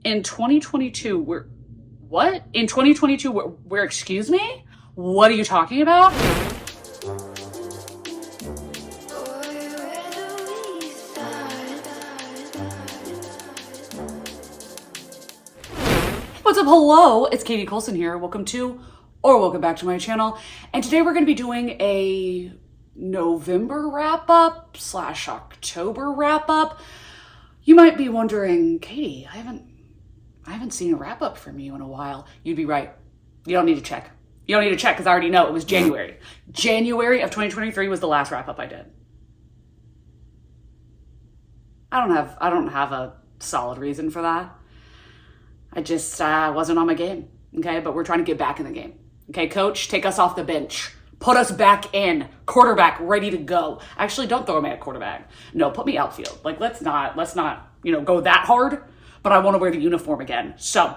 In 2022, what? In 2022, we're excuse me? What are you talking about? What's up? Hello, it's Katie Colson here. Welcome back to my channel. And today we're going to be doing a November wrap-up / October wrap-up. You might be wondering, Katie, I haven't seen a wrap-up from you in a while. You'd be right. You don't need to check. You don't need to check because I already know it was January. January of 2023 was the last wrap-up I did. I don't have a solid reason for that. I just wasn't on my game, okay? But we're trying to get back in the game. Okay, coach, take us off the bench. Put us back in. Quarterback, ready to go. Actually, don't throw me at quarterback. No, put me outfield. Like, let's not, go that hard, but I want to wear the uniform again. So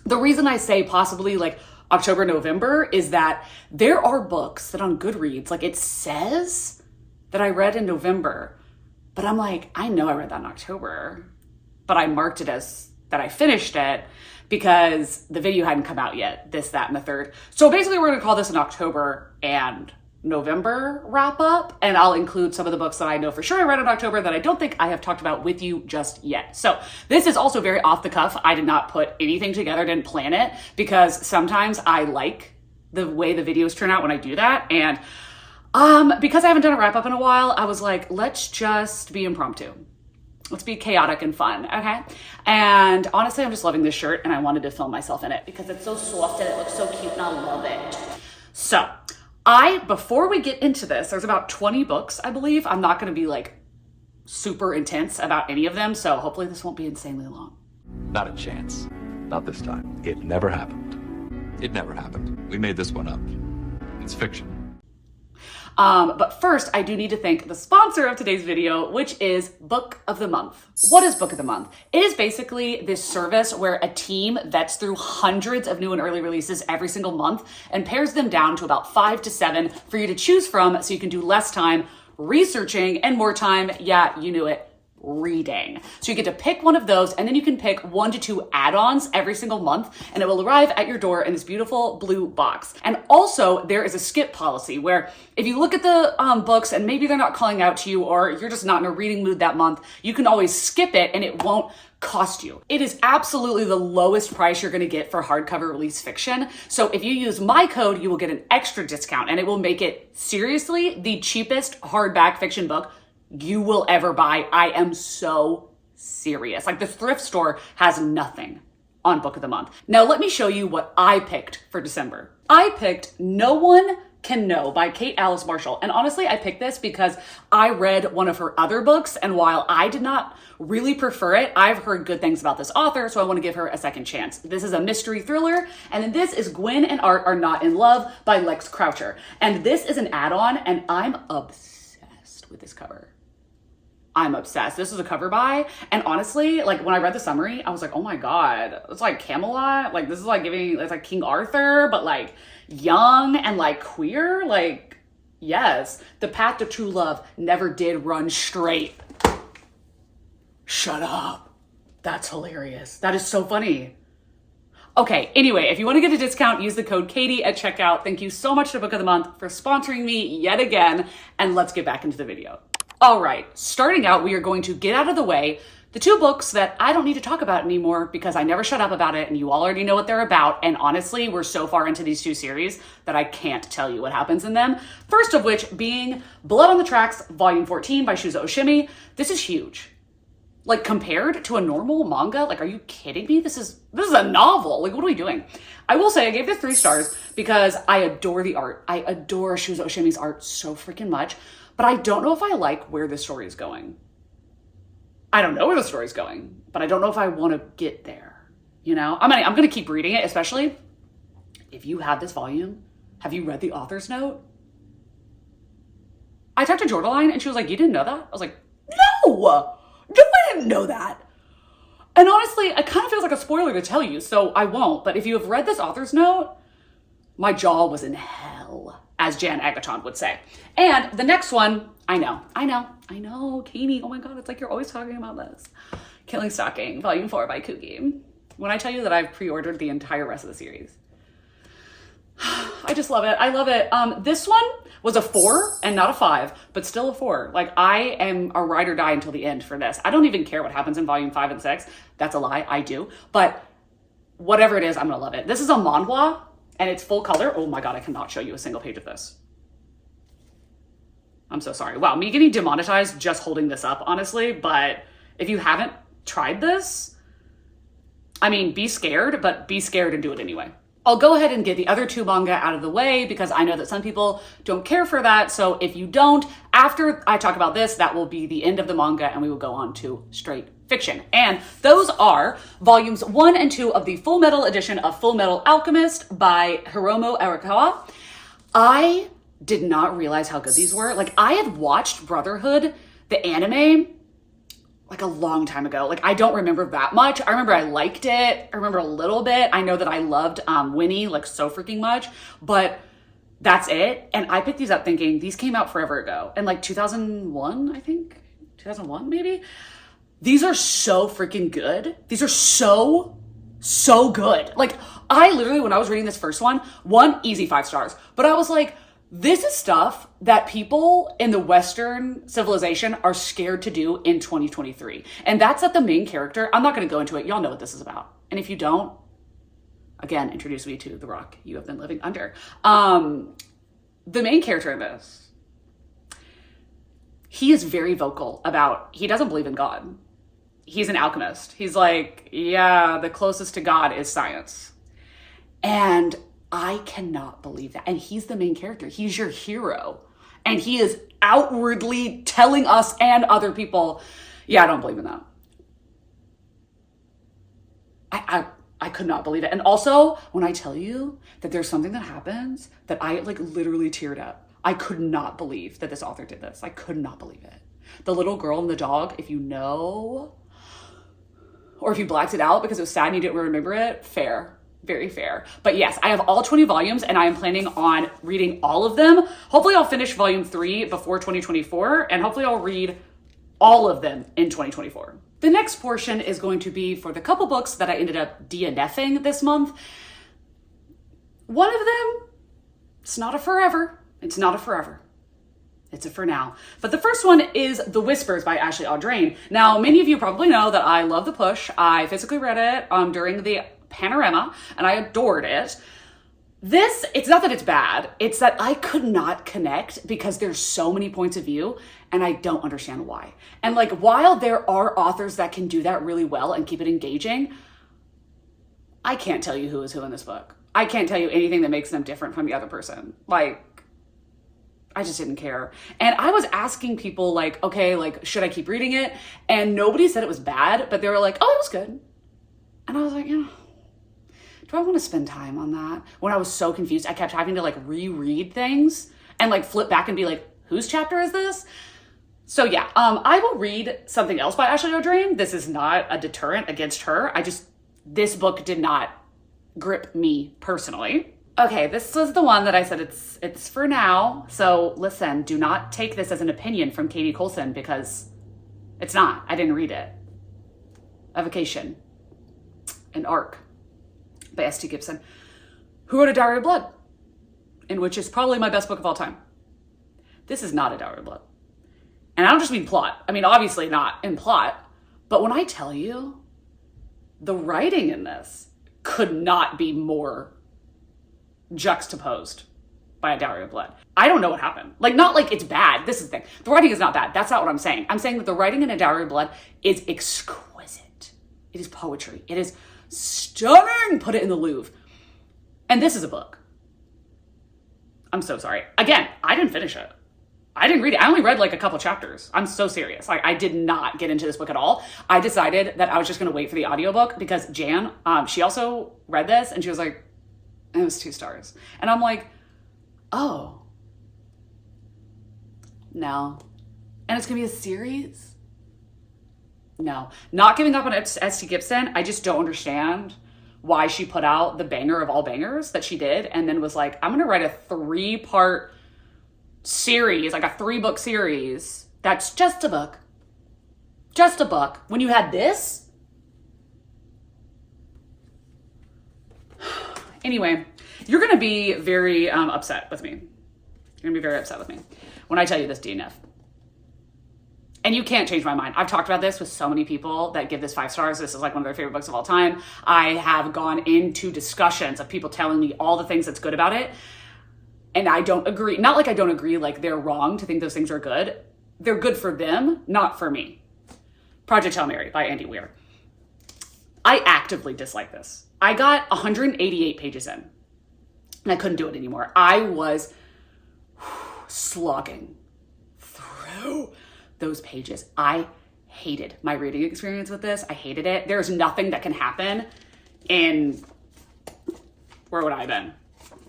the reason I say possibly like October, November is that there are books that on Goodreads, like it says that I read in November, but I'm like, I know I read that in October, but I marked it as that I finished it because the video hadn't come out yet, this, that, and the third. So basically we're gonna call this an October and November wrap up, and I'll include some of the books that I know for sure I read in October that I don't think I have talked about with you just yet. So this is also very off the cuff. I did not put anything together, didn't plan it, because sometimes I like the way the videos turn out when I do that. And because I haven't done a wrap up in a while, I was like, let's just be impromptu. Let's be chaotic and fun, okay? And honestly, I'm just loving this shirt and I wanted to film myself in it because it's so soft and it looks so cute and I love it. So before we get into this, there's about 20 books, I believe. I'm not gonna be like super intense about any of them, so hopefully this won't be insanely long. Not a chance. Not this time. It never happened. It never happened. We made this one up. It's fiction. But first, I do need to thank the sponsor of today's video, which is Book of the Month. What is Book of the Month? It is basically this service where a team vets through hundreds of new and early releases every single month and pairs them down to about 5 to 7 for you to choose from so you can do less time researching and more time, yeah, you knew it, reading. So you get to pick one of those and then you can pick 1 to 2 add-ons every single month and it will arrive at your door in this beautiful blue box. And also there is a skip policy where if you look at the books and maybe they're not calling out to you or you're just not in a reading mood that month, you can always skip it and it won't cost you. It is absolutely the lowest price you're gonna get for hardcover release fiction. So if you use my code, you will get an extra discount and it will make it seriously the cheapest hardback fiction book you will ever buy. I am so serious. Like the thrift store has nothing on Book of the Month. Now let me show you what I picked for December. I picked No One Can Know by Kate Alice Marshall. And honestly, I picked this because I read one of her other books. And while I did not really prefer it, I've heard good things about this author. So I want to give her a second chance. This is a mystery thriller. And then this is Gwen and Art Are Not in Love by Lex Croucher. And this is an add-on and I'm obsessed with this cover. I'm obsessed. This is a cover buy. And honestly, like when I read the summary, I was like, oh my God, it's like Camelot. Like this is like it's like King Arthur, but like young and like queer. Like, yes, the path to true love never did run straight. Shut up. That's hilarious. That is so funny. Okay, anyway, if you want to get a discount, use the code Katie at checkout. Thank you so much to Book of the Month for sponsoring me yet again. And let's get back into the video. All right, starting out, we are going to get out of the way the 2 books that I don't need to talk about anymore because I never shut up about it and you all already know what they're about. And honestly, we're so far into these 2 series that I can't tell you what happens in them. First of which being Blood on the Tracks, Volume 14 by Shuzo Oshimi. This is huge. Like compared to a normal manga, like are you kidding me? This is a novel. Like what are we doing? I will say I gave this 3 stars because I adore the art. I adore Shuzo Oshimi's art so freaking much. But I don't know if I like where the story is going. I don't know where the story is going, but I don't know if I want to get there. You know, I'm gonna keep reading it, especially if you have this volume. Have you read the author's note? I talked to Jordaline and she was like, you didn't know that? I was like, no, I didn't know that. And honestly, it kind of feels like a spoiler to tell you, so I won't. But if you have read this author's note, my jaw was in hell, as Jan Agaton would say. And the next one, I know, Katie, oh my God, it's like you're always talking about this. Killing Stalking, Volume 4 by Kugi. when I tell you that I've pre-ordered the entire rest of the series. I just love it. I love it. This one was a 4 and not a 5, but still a 4. Like, I am a ride or die until the end for this. I don't even care what happens in volume 5 and 6. That's a lie. I do. But whatever it is, I'm going to love it. This is a manhwa and it's full color. Oh my God, I cannot show you a single page of this. I'm so sorry. Wow, me getting demonetized just holding this up, honestly. But if you haven't tried this, I mean, be scared, but be scared and do it anyway. I'll go ahead and get the other 2 manga out of the way because I know that some people don't care for that. So if you don't, after I talk about this, that will be the end of the manga and we will go on to straight fiction. And those are volumes 1 and 2 of the Fullmetal edition of Fullmetal Alchemist by Hiromu Arakawa. I did not realize how good these were. Like, I had watched Brotherhood, the anime, like a long time ago. Like, I don't remember that much. I remember I liked it. I remember a little bit. I know that I loved Winnie like so freaking much, but that's it. And I picked these up thinking these came out forever ago. In like 2001, I think. 2001 maybe? These are so freaking good. These are so good. Like, I literally, when I was reading this first one, easy 5 stars. But I was like, this is stuff that people in the Western civilization are scared to do in 2023. And that's that the main character, I'm not going to go into it. Y'all know what this is about. And if you don't, again, introduce me to the rock you have been living under. The main character in this, he is very vocal about, he doesn't believe in God. He's an alchemist. He's like, yeah, the closest to God is science. And I cannot believe that. And he's the main character. He's your hero. And he is outwardly telling us and other people, yeah, I don't believe in that. I could not believe it. And also, when I tell you that there's something that happens that I like literally teared up. I could not believe that this author did this. I could not believe it. The little girl and the dog, if you know, or if you blacked it out because it was sad and you didn't remember it, fair. Very fair. But yes, I have all 20 volumes and I am planning on reading all of them. Hopefully I'll finish volume 3 before 2024 and hopefully I'll read all of them in 2024. The next portion is going to be for the couple books that I ended up DNFing this month. One of them, it's not a forever. It's not a forever. It's a for now. But the first one is The Whispers by Ashley Audrain. Now, many of you probably know that I love The Push. I physically read it during the Panorama and I adored it. This, it's not that it's bad, it's that I could not connect because there's so many points of view and I don't understand why. And like, while there are authors that can do that really well and keep it engaging, I can't tell you who is who in this book. I can't tell you anything that makes them different from the other person. Like, I just didn't care. And I was asking people like, okay, like, should I keep reading it? And nobody said it was bad, but they were like, oh, it was good. And I was like, do I want to spend time on that? When I was so confused, I kept having to like reread things and like flip back and be like, whose chapter is this? So yeah, I will read something else by Ashley Audrain. This is not a deterrent against her. This book did not grip me personally. Okay, this was the one that I said it's for now. So listen, do not take this as an opinion from Katie Colson because it's not. I didn't read it. Evocation, an arc by S.T. Gibson, who wrote A Diary of Blood, in which is probably my best book of all time. This is not A Diary of Blood. And I don't just mean plot. I mean, obviously not in plot. But when I tell you, the writing in this could not be more juxtaposed by A Diary of Blood. I don't know what happened. Like, not like it's bad. This is the thing. The writing is not bad. That's not what I'm saying. I'm saying that the writing in A Diary of Blood is exquisite. It is poetry. It is stunning. Put it in the Louvre. And this is a book. I'm so sorry. Again, I didn't finish it. I didn't read it. I only read like a couple chapters. I'm so serious. Like, I did not get into this book at all. I decided that I was just going to wait for the audiobook because Jan, she also read this and she was like, it was 2 stars. And I'm like, oh, no. And it's going to be a series? No, not giving up on S.T. Gibson. I just don't understand why she put out the banger of all bangers that she did and then was like, I'm going to write a 3-part series, like a 3-book series. That's just a book. Just a book. When you had this, Anyway, you're going to be very upset with me. You're going to be very upset with me when I tell you this DNF. And you can't change my mind. I've talked about this with so many people that give this 5 stars. This is like one of their favorite books of all time. I have gone into discussions of people telling me all the things that's good about it. And I don't agree. Not like I don't agree, like they're wrong to think those things are good. They're good for them, not for me. Project Hail Mary by Andy Weir. I actively dislike this. I got 188 pages in and I couldn't do it anymore. I was slogging through those pages. I hated my reading experience with this. I hated it. There's nothing that can happen in, where would I have been?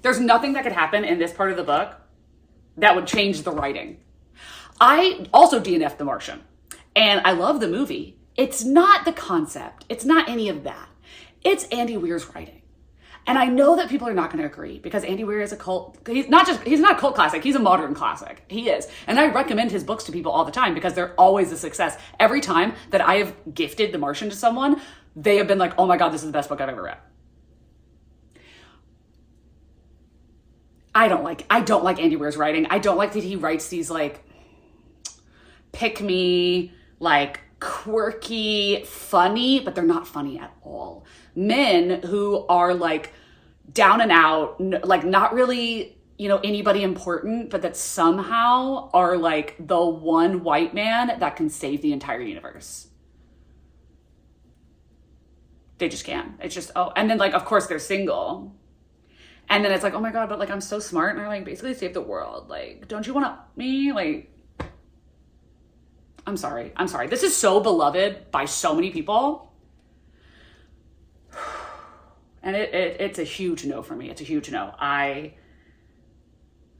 There's nothing that could happen in this part of the book that would change the writing. I also DNF'd The Martian, and I love the movie. It's not the concept. It's not any of that. It's Andy Weir's writing. And I know that people are not going to agree because Andy Weir is a cult. He's not a cult classic. He's a modern classic. He is. And I recommend his books to people all the time because they're always a success. Every time that I have gifted The Martian to someone, they have been like, oh my God, this is the best book I've ever read. I don't like Andy Weir's writing. I don't like that he writes these like pick me, like quirky, funny, but they're not funny at all. Men who are like down and out, like not really, anybody important, but that somehow are like the one white man that can save the entire universe. They just can. It's just, and then like, of course they're single. And then it's like, oh my God, but like, I'm so smart and I like basically saved the world. Like, don't you want me? Like, I'm sorry. This is so beloved by so many people. And it's a huge no for me. It's a huge no. I'm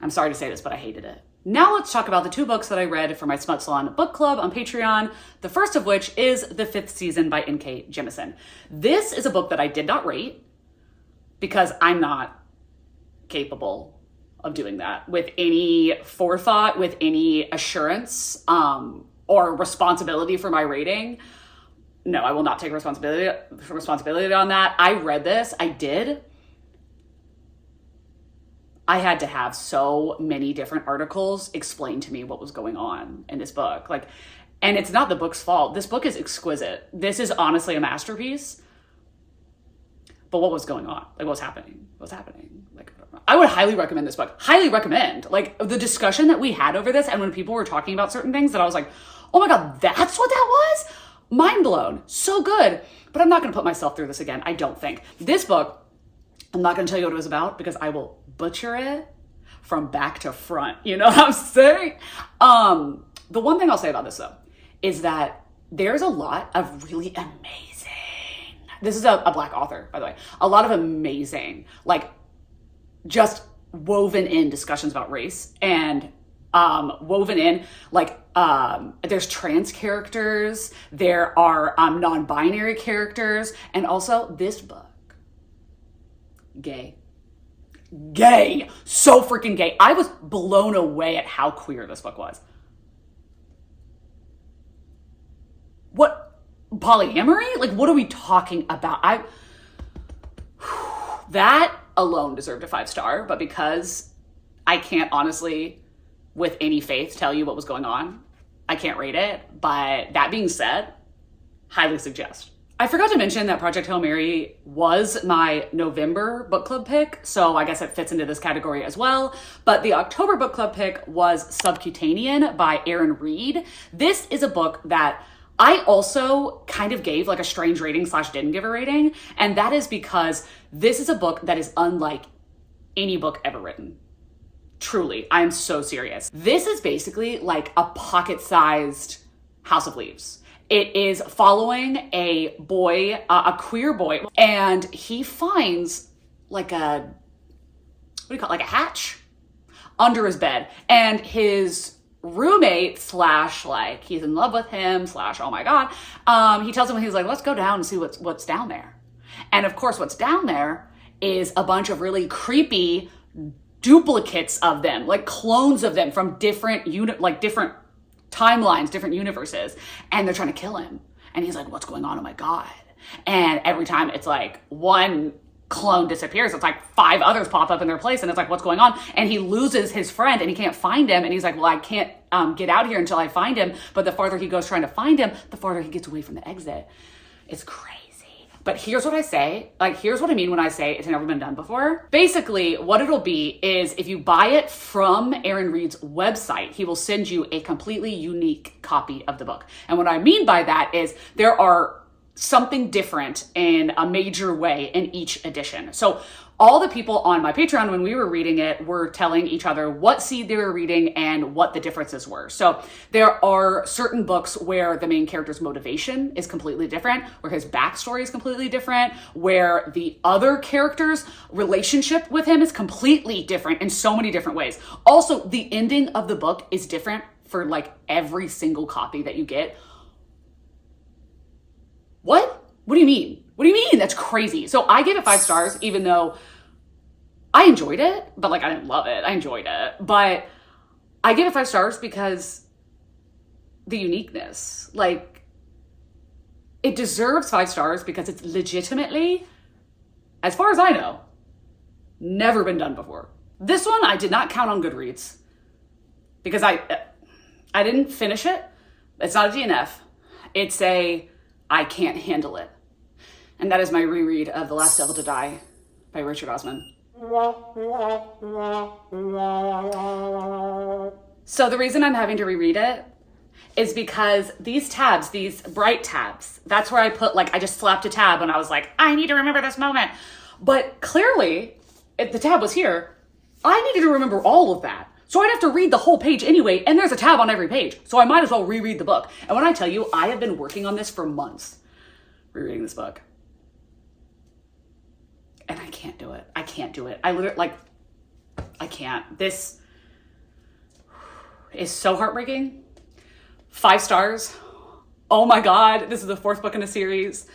sorry to say this, but I hated it. Now let's talk about the 2 books that I read for my Smut Salon book club on Patreon. The first of which is The 5th Season by N.K. Jemisin. This is a book that I did not rate because I'm not capable of doing that with any forethought, with any assurance, or responsibility for my rating. No, I will not take responsibility on that. I read this. I did. I had to have so many different articles explain to me what was going on in this book. Like, and it's not the book's fault. This book is exquisite. This is honestly a masterpiece. But what was going on? Like, what was happening? Like, I would highly recommend this book. Highly recommend. Like, the discussion that we had over this, and when people were talking about certain things, that I was like, oh my God, that's what that was? Mind blown. So good. But I'm not going to put myself through this again. I don't think. This book, I'm not going to tell you what it was about because I will butcher it from back to front. You know what I'm saying? The one thing I'll say about this though, is that there's a lot of really amazing, this is a Black author, by the way, a lot of amazing, like just woven in discussions about race and woven in, like, there's trans characters, there are non-binary characters, and also this book, gay, so freaking gay. I was blown away at how queer this book was. What, polyamory? Like, what are we talking about? That alone deserved a 5-star, but because I can't honestly, with any faith, tell you what was going on, I can't rate it. But that being said, highly suggest. I forgot to mention that Project Hail Mary was my November book club pick, so I guess it fits into this category as well. But the October book club pick was Subcutatnean by Erin Reed. This is a book that I also kind of gave like a strange rating / didn't give a rating, and that is because this is a book that is unlike any book ever written. Truly, I'm so serious. This is basically like a pocket-sized House of Leaves. It is following a boy, a queer boy, and he finds like a, like a hatch under his bed, and his roommate / like he's in love with him / oh my God, he tells him, he's like, let's go down and see what's down there. And of course, what's down there is a bunch of really creepy duplicates of them, like clones of them from different different timelines, different universes, and they're trying to kill him. And he's like, what's going on? Oh my God. And every time it's like one clone disappears. It's like 5 others pop up in their place, and it's like, what's going on? And he loses his friend, and he can't find him, and he's like, well, I can't get out here until I find him. But the farther he goes trying to find him, the farther he gets away from the exit. It's crazy. But here's what I say, like, here's what I mean when I say it's never been done before. Basically, what it'll be is if you buy it from Aaron Reed's website, he will send you a completely unique copy of the book. And what I mean by that is there are something different in a major way in each edition. So all the people on my Patreon, when we were reading it, were telling each other what seed they were reading and what the differences were. So there are certain books where the main character's motivation is completely different, where his backstory is completely different, where the other character's relationship with him is completely different in so many different ways. Also, the ending of the book is different for like every single copy that you get. What? What do you mean? What do you mean? That's crazy. So I gave it 5 stars, even though I enjoyed it, but like I didn't love it. I enjoyed it, but I gave it 5 stars because the uniqueness, like it deserves 5 stars because it's legitimately, as far as I know, never been done before. This one I did not count on Goodreads because I didn't finish it. It's not a DNF. It's a I can't handle it. And that is my reread of The Last Devil to Die by Richard Osman. So the reason I'm having to reread it is because these tabs, these bright tabs, that's where I put, like, I just slapped a tab when I was like, I need to remember this moment. But clearly, if the tab was here, I needed to remember all of that. So I'd have to read the whole page anyway, and there's a tab on every page. So I might as well reread the book. And when I tell you, I have been working on this for months, rereading this book. And I can't do it. I can't do it. I literally, like, I can't. This is so heartbreaking. 5 stars. Oh my God, this is the 4th book in a series.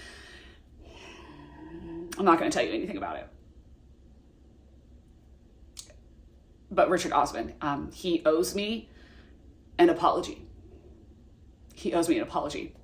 I'm not going to tell you anything about it. But Richard Osman, he owes me an apology. He owes me an apology.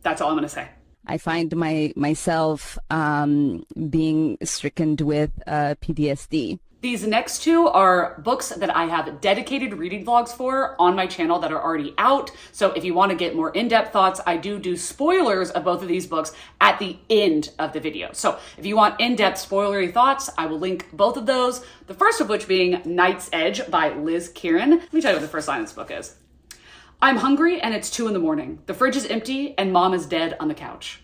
That's all I'm going to say. I find myself being stricken with PTSD. These next 2 are books that I have dedicated reading vlogs for on my channel that are already out. So if you want to get more in-depth thoughts, I do spoilers of both of these books at the end of the video. So if you want in-depth spoilery thoughts, I will link both of those. The first of which being Night's Edge by Liz Kieran. Let me tell you what the first line of this book is. I'm hungry and it's 2 a.m. The fridge is empty and mom is dead on the couch.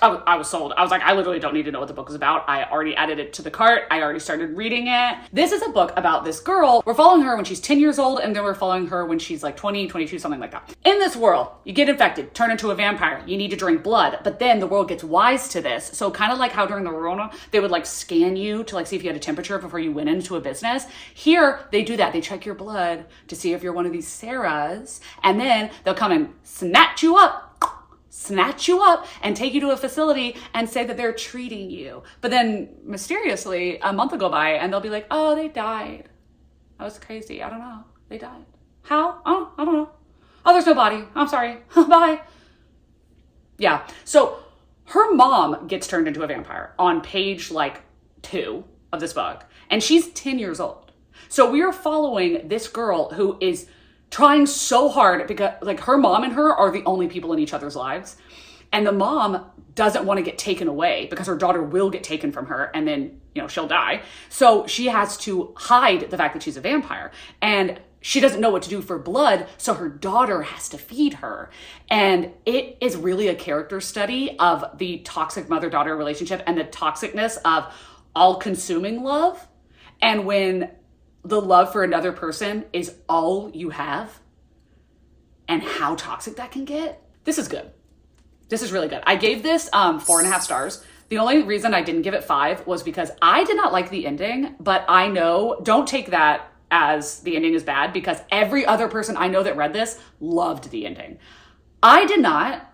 I was sold. I was like, I literally don't need to know what the book is about. I already added it to the cart. I already started reading it. This is a book about this girl. We're following her when she's 10 years old, and then we're following her when she's like 20, 22, something like that. In this world, you get infected, turn into a vampire. You need to drink blood, but then the world gets wise to this. So kind of like how during the Rona, they would like scan you to like see if you had a temperature before you went into a business. Here, they do that. They check your blood to see if you're one of these Sarahs, and then they'll come and snatch you up and take you to a facility and say that they're treating you. But then mysteriously, a month will go by and they'll be like, oh, they died. That was crazy. I don't know. They died. How? Oh, I don't know. Oh, there's no body. I'm sorry. Bye. Yeah. So her mom gets turned into a vampire on page like 2 of this book. And she's 10 years old. So we are following this girl who is trying so hard because like her mom and her are the only people in each other's lives. And the mom doesn't want to get taken away because her daughter will get taken from her and then, you know, she'll die. So she has to hide the fact that she's a vampire. And she doesn't know what to do for blood, so her daughter has to feed her. And it is really a character study of the toxic mother-daughter relationship and the toxicness of all-consuming love. And when the love for another person is all you have and how toxic that can get. This is good. This is really good. I gave this 4.5 stars. The only reason I didn't give it 5 was because I did not like the ending, but I know, don't take that as the ending is bad because every other person I know that read this loved the ending. I did not,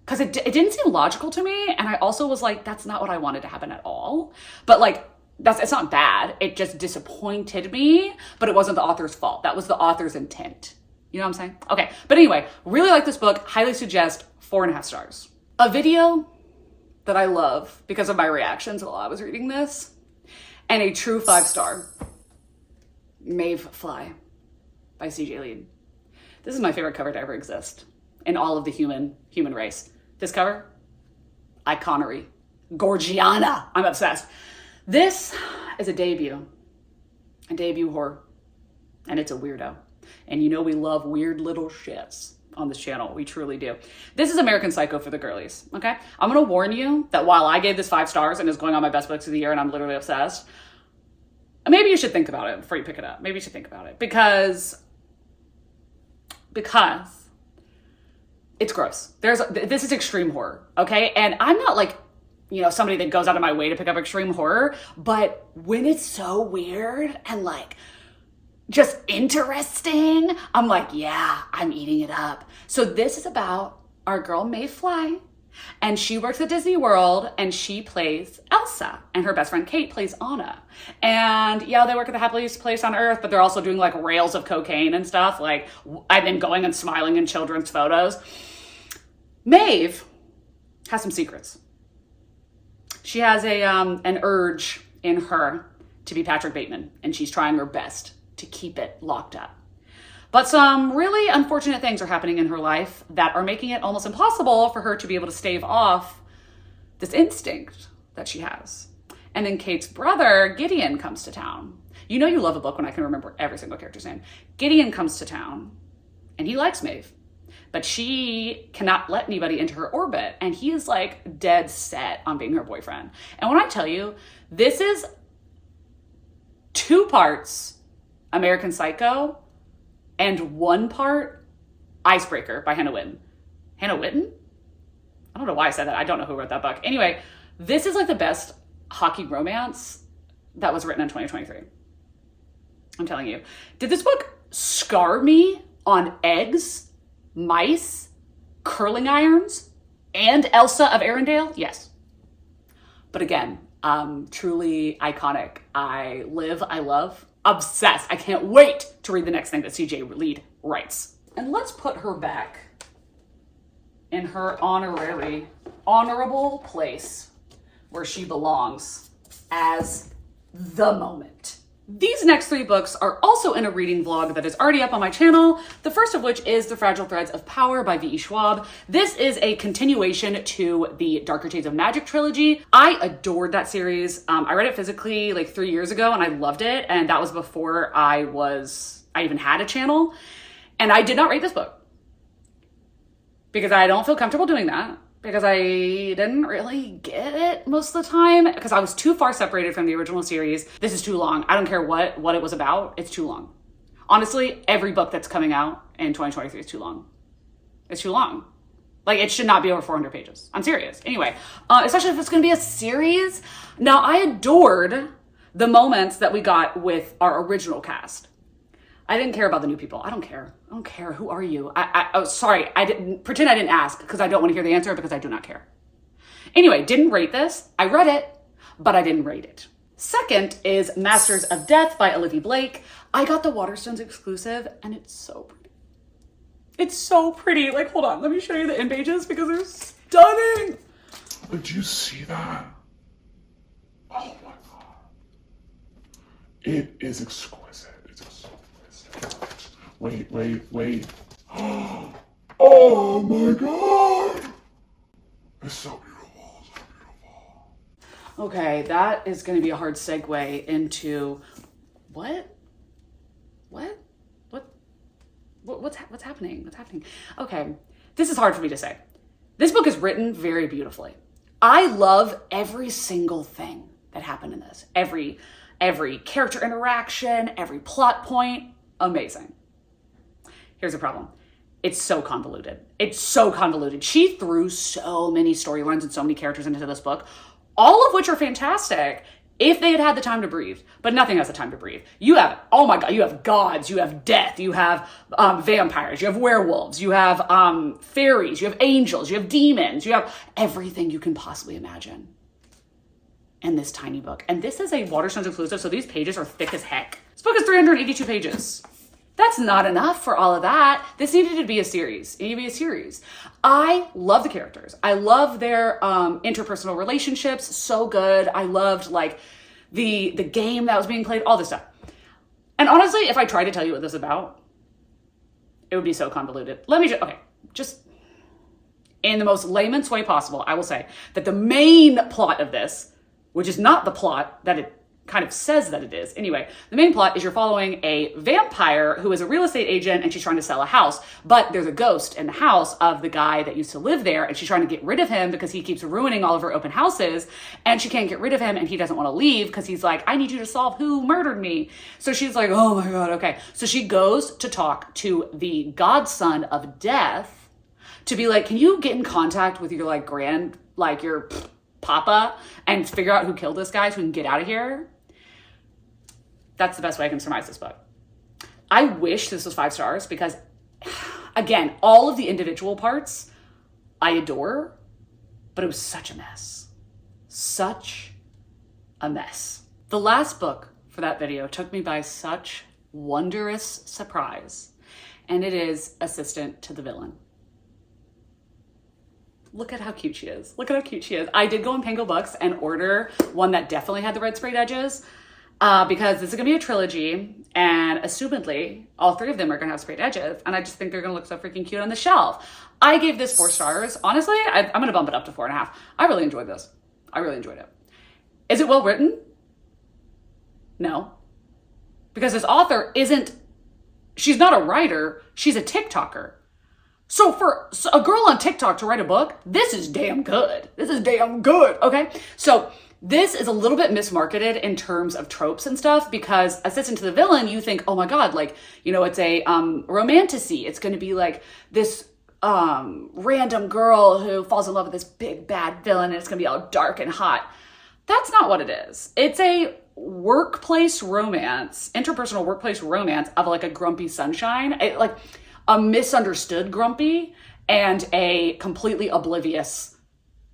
because it didn't seem logical to me. And I also was like, that's not what I wanted to happen at all. But like, it's not bad. It just disappointed me, but it wasn't the author's fault. That was the author's intent. You know what I'm saying? Okay. But anyway, really like this book. Highly suggest 4.5 stars. A video that I love because of my reactions while I was reading this, and a true 5-star, Maeve Fly by CJ Lead. This is my favorite cover to ever exist in all of the human race. This cover, iconery, Gorgiana. I'm obsessed. This is a debut horror, and it's a weirdo. And you know we love weird little shits on this channel. We truly do. This is American Psycho for the girlies, okay? I'm gonna warn you that while I gave this 5 stars and is going on my best books of the year and I'm literally obsessed, maybe you should think about it before you pick it up. Maybe you should think about it because it's gross. This is extreme horror, okay? And I'm not like, you know, somebody that goes out of my way to pick up extreme horror, but when it's so weird and like just interesting, I'm like, yeah, I'm eating it up. So this is about our girl Maeve Fly, and she works at Disney World and she plays Elsa, and her best friend Kate plays Anna. And yeah, they work at the happiest place on earth, but they're also doing like rails of cocaine and stuff. Like, I've been going and smiling in children's photos. Maeve has some secrets. She has an urge in her to be Patrick Bateman, and she's trying her best to keep it locked up. But some really unfortunate things are happening in her life that are making it almost impossible for her to be able to stave off this instinct that she has. And then Kate's brother, Gideon, comes to town. You know you love a book when I can remember every single character's name. Gideon comes to town, and he likes Maeve, but she cannot let anybody into her orbit, and he is like dead set on being her boyfriend. And when I tell you, this is 2 parts American Psycho and 1 part Icebreaker by Hannah Witten. Hannah Witten? I don't know why I said that. I don't know who wrote that book. Anyway, this is like the best hockey romance that was written in 2023. I'm telling you. Did this book scar me on eggs, mice, curling irons, and Elsa of Arendelle? Yes. But again, truly iconic. I live, I love, obsessed. I can't wait to read the next thing that CJ Lead writes. And let's put her back in her honorable place where she belongs as the moment. These next 3 books are also in a reading vlog that is already up on my channel, the first of which is The Fragile Threads of Power by V.E. Schwab. This is a continuation to the Darker Shades of Magic trilogy. I adored that series. I read it physically like 3 years ago and I loved it, and that was before I even had a channel. And I did not rate this book because I don't feel comfortable doing that, because I didn't really get it most of the time because I was too far separated from the original series. This is too long. I don't care what it was about. It's too long. Honestly, every book that's coming out in 2023 is too long. It's too long. Like, it should not be over 400 pages. I'm serious. Anyway, especially if it's going to be a series. Now, I adored the moments that we got with our original cast. I didn't care about the new people. I don't care. I don't care. Who are you? Sorry. I didn't pretend I didn't ask because I don't want to hear the answer because I do not care. Anyway, didn't rate this. I read it, but I didn't rate it. Second is Masters of Death by Olivia Blake. I got the Waterstones exclusive and it's so pretty. It's so pretty. Like, hold on. Let me show you the end pages because they're stunning. Did you see that? Oh my God. It is exquisite. It's exquisite. Wait. Oh my God! It's so beautiful, so beautiful. Okay, that is going to be a hard segue into what's happening? What's happening? Okay, this is hard for me to say. This book is written very beautifully. I love every single thing that happened in this. Every character interaction, every plot point, amazing. Here's the problem. It's so convoluted. It's so convoluted. She threw so many storylines and so many characters into this book, all of which are fantastic if they had had the time to breathe, but nothing has the time to breathe. You have, oh my God, you have gods, you have death, you have vampires, you have werewolves, you have fairies, you have angels, you have demons, you have everything you can possibly imagine in this tiny book. And this is a Waterstones exclusive, so these pages are thick as heck. This book is 382 pages. That's not enough for all of that. This needed to be a series. It needed to be a series. I love the characters. I love their interpersonal relationships. So good. I loved like the game that was being played, all this stuff. And honestly, if I tried to tell you what this is about, it would be so convoluted. Let me just in the most layman's way possible, I will say that the main plot of this, which is not the plot that it kind of says that it is. Anyway, the main plot is you're following a vampire who is a real estate agent and she's trying to sell a house, but there's a ghost in the house of the guy that used to live there and she's trying to get rid of him because he keeps ruining all of her open houses and she can't get rid of him and he doesn't want to leave because he's like, I need you to solve who murdered me. So she's like, oh my God, okay. So she goes to talk to the godson of death to be like, can you get in contact with your your papa and figure out who killed this guy so we can get out of here? That's the best way I can surmise this book. I wish this was 5 stars because, again, all of the individual parts I adore, but it was such a mess. Such a mess. The last book for that video took me by such wondrous surprise, and it is Assistant to the Villain. Look at how cute she is. Look at how cute she is. I did go on Pango Books and order one that definitely had the red sprayed edges. Because this is going to be a trilogy, and assumedly, all 3 of them are going to have sprayed edges, and I just think they're going to look so freaking cute on the shelf. I gave this 4 stars. Honestly, I'm going to bump it up to 4.5. I really enjoyed this. I really enjoyed it. Is it well written? No. Because this author she's not a writer, she's a TikToker. So for a girl on TikTok to write a book, this is damn good. This is damn good, okay? So this is a little bit mismarketed in terms of tropes and stuff because Assistant to the Villain, you think, oh my God, like, it's a romantasy. It's going to be like this random girl who falls in love with this big bad villain and it's going to be all dark and hot. That's not what it is. It's a workplace romance, interpersonal workplace romance of like a grumpy sunshine, like a misunderstood grumpy and a completely oblivious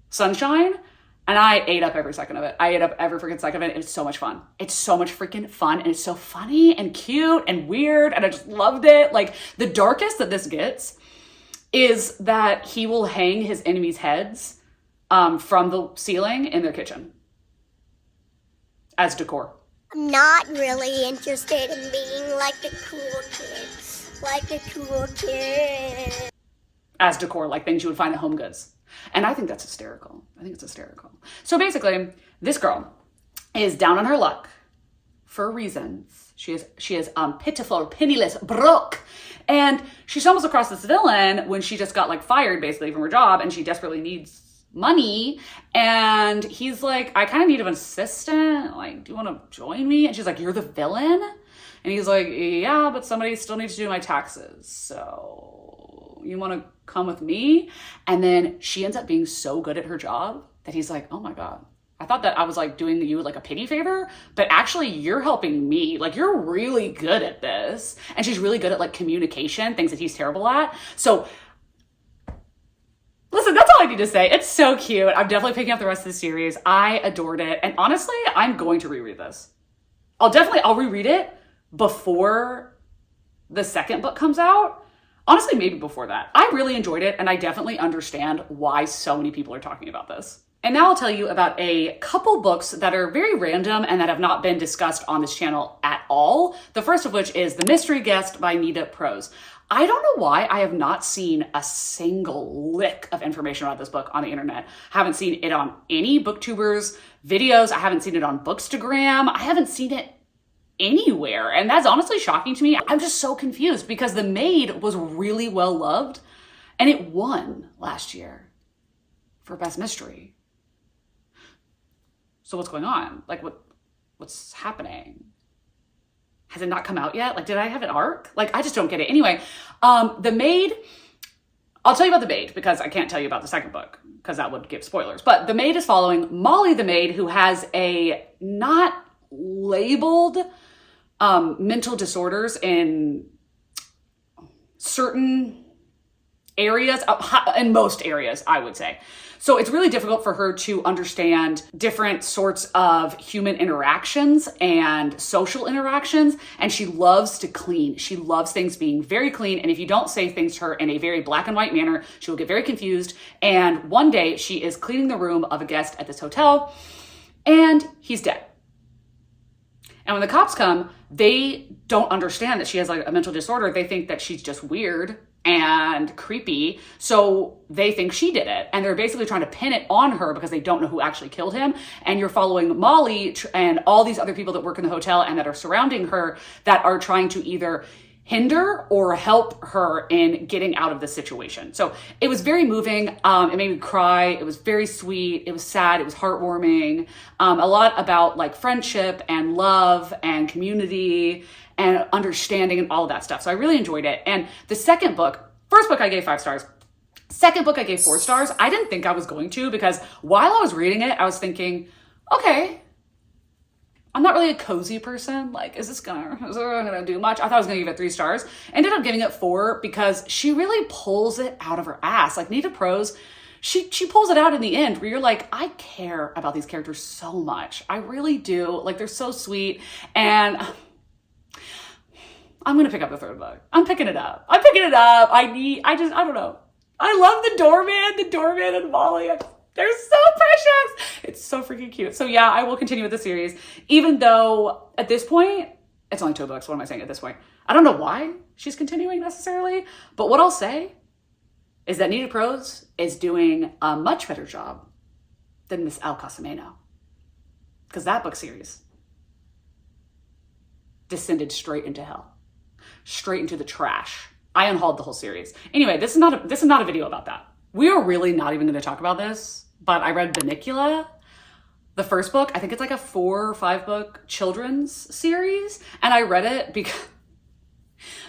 sunshine. And I ate up every second of it. I ate up every freaking second of it. It was so much fun. It's so much freaking fun. And it's so funny and cute and weird. And I just loved it. Like the darkest that this gets is that he will hang his enemies' heads from the ceiling in their kitchen as decor. I'm not really interested in being like the cool kids. Like the cool kids. As decor, like things you would find at Home Goods. And I think that's hysterical. I think it's hysterical. So basically, this girl is down on her luck for reasons. She is pitiful, penniless, broke. And she stumbles across this villain when she just got like fired basically from her job and she desperately needs money. And he's like, I kind of need an assistant. Like, do you want to join me? And she's like, you're the villain? And he's like, yeah, but somebody still needs to do my taxes. So you want to come with me? And then she ends up being so good at her job that he's like, oh my God, I thought that I was like doing you like a pity favor, but actually you're helping me. Like you're really good at this. And she's really good at like communication, things that he's terrible at. So listen, that's all I need to say. It's so cute. I'm definitely picking up the rest of the series. I adored it. And honestly, I'm going to reread this. I'll reread it before the second book comes out. Honestly, maybe before that. I really enjoyed it, and I definitely understand why so many people are talking about this. And now I'll tell you about a couple books that are very random and that have not been discussed on this channel at all. The first of which is The Mystery Guest by Nita Prose. I don't know why I have not seen a single lick of information about this book on the internet. I haven't seen it on any booktubers' videos. I haven't seen it on Bookstagram. I haven't seen it anywhere. And that's honestly shocking to me. I'm just so confused because The Maid was really well loved and it won last year for Best Mystery. So what's going on? Like what's happening? Has it not come out yet? Like, did I have an arc? Like, I just don't get it. Anyway, The Maid, I'll tell you about The Maid because I can't tell you about the second book because that would give spoilers. But The Maid is following Molly the Maid, who has a not labeled mental disorders in certain areas, in most areas, I would say. So it's really difficult for her to understand different sorts of human interactions and social interactions. And she loves to clean. She loves things being very clean. And if you don't say things to her in a very black and white manner, she will get very confused. And one day she is cleaning the room of a guest at this hotel and he's dead. And when the cops come, they don't understand that she has like a mental disorder. They think that she's just weird and creepy. So they think she did it. And they're basically trying to pin it on her because they don't know who actually killed him. And you're following Molly and all these other people that work in the hotel and that are surrounding her that are trying to either hinder or help her in getting out of the situation. So it was very moving. It made me cry. It was very sweet. It was sad. It was heartwarming. A lot about like friendship and love and community and understanding and all of that stuff. So I really enjoyed it. And the second book, first book I gave 5 stars. Second book I gave 4 stars. I didn't think I was going to because while I was reading it, I was thinking, okay, I'm not really a cozy person. Like, is it gonna do much? I thought I was gonna give it 3 stars. Ended up giving it 4 because she really pulls it out of her ass. Like Nita Prose, she pulls it out in the end where you're like, I care about these characters so much. I really do. Like, they're so sweet. And I'm gonna pick up the 3rd book. I'm picking it up. I don't know. I love the doorman and Molly. They're so precious. It's so freaking cute. So yeah, I will continue with the series, even though at this point, it's only 2 books. What am I saying at this point? I don't know why she's continuing necessarily, but what I'll say is that Nita Prose is doing a much better job than Miss Al Casameno. Because that book series descended straight into hell. Straight into the trash. I unhauled the whole series. Anyway, this is not a video about that. We are really not even going to talk about this, but I read Bunnicula, the first book. I think it's like a 4 or 5 book children's series. And I read it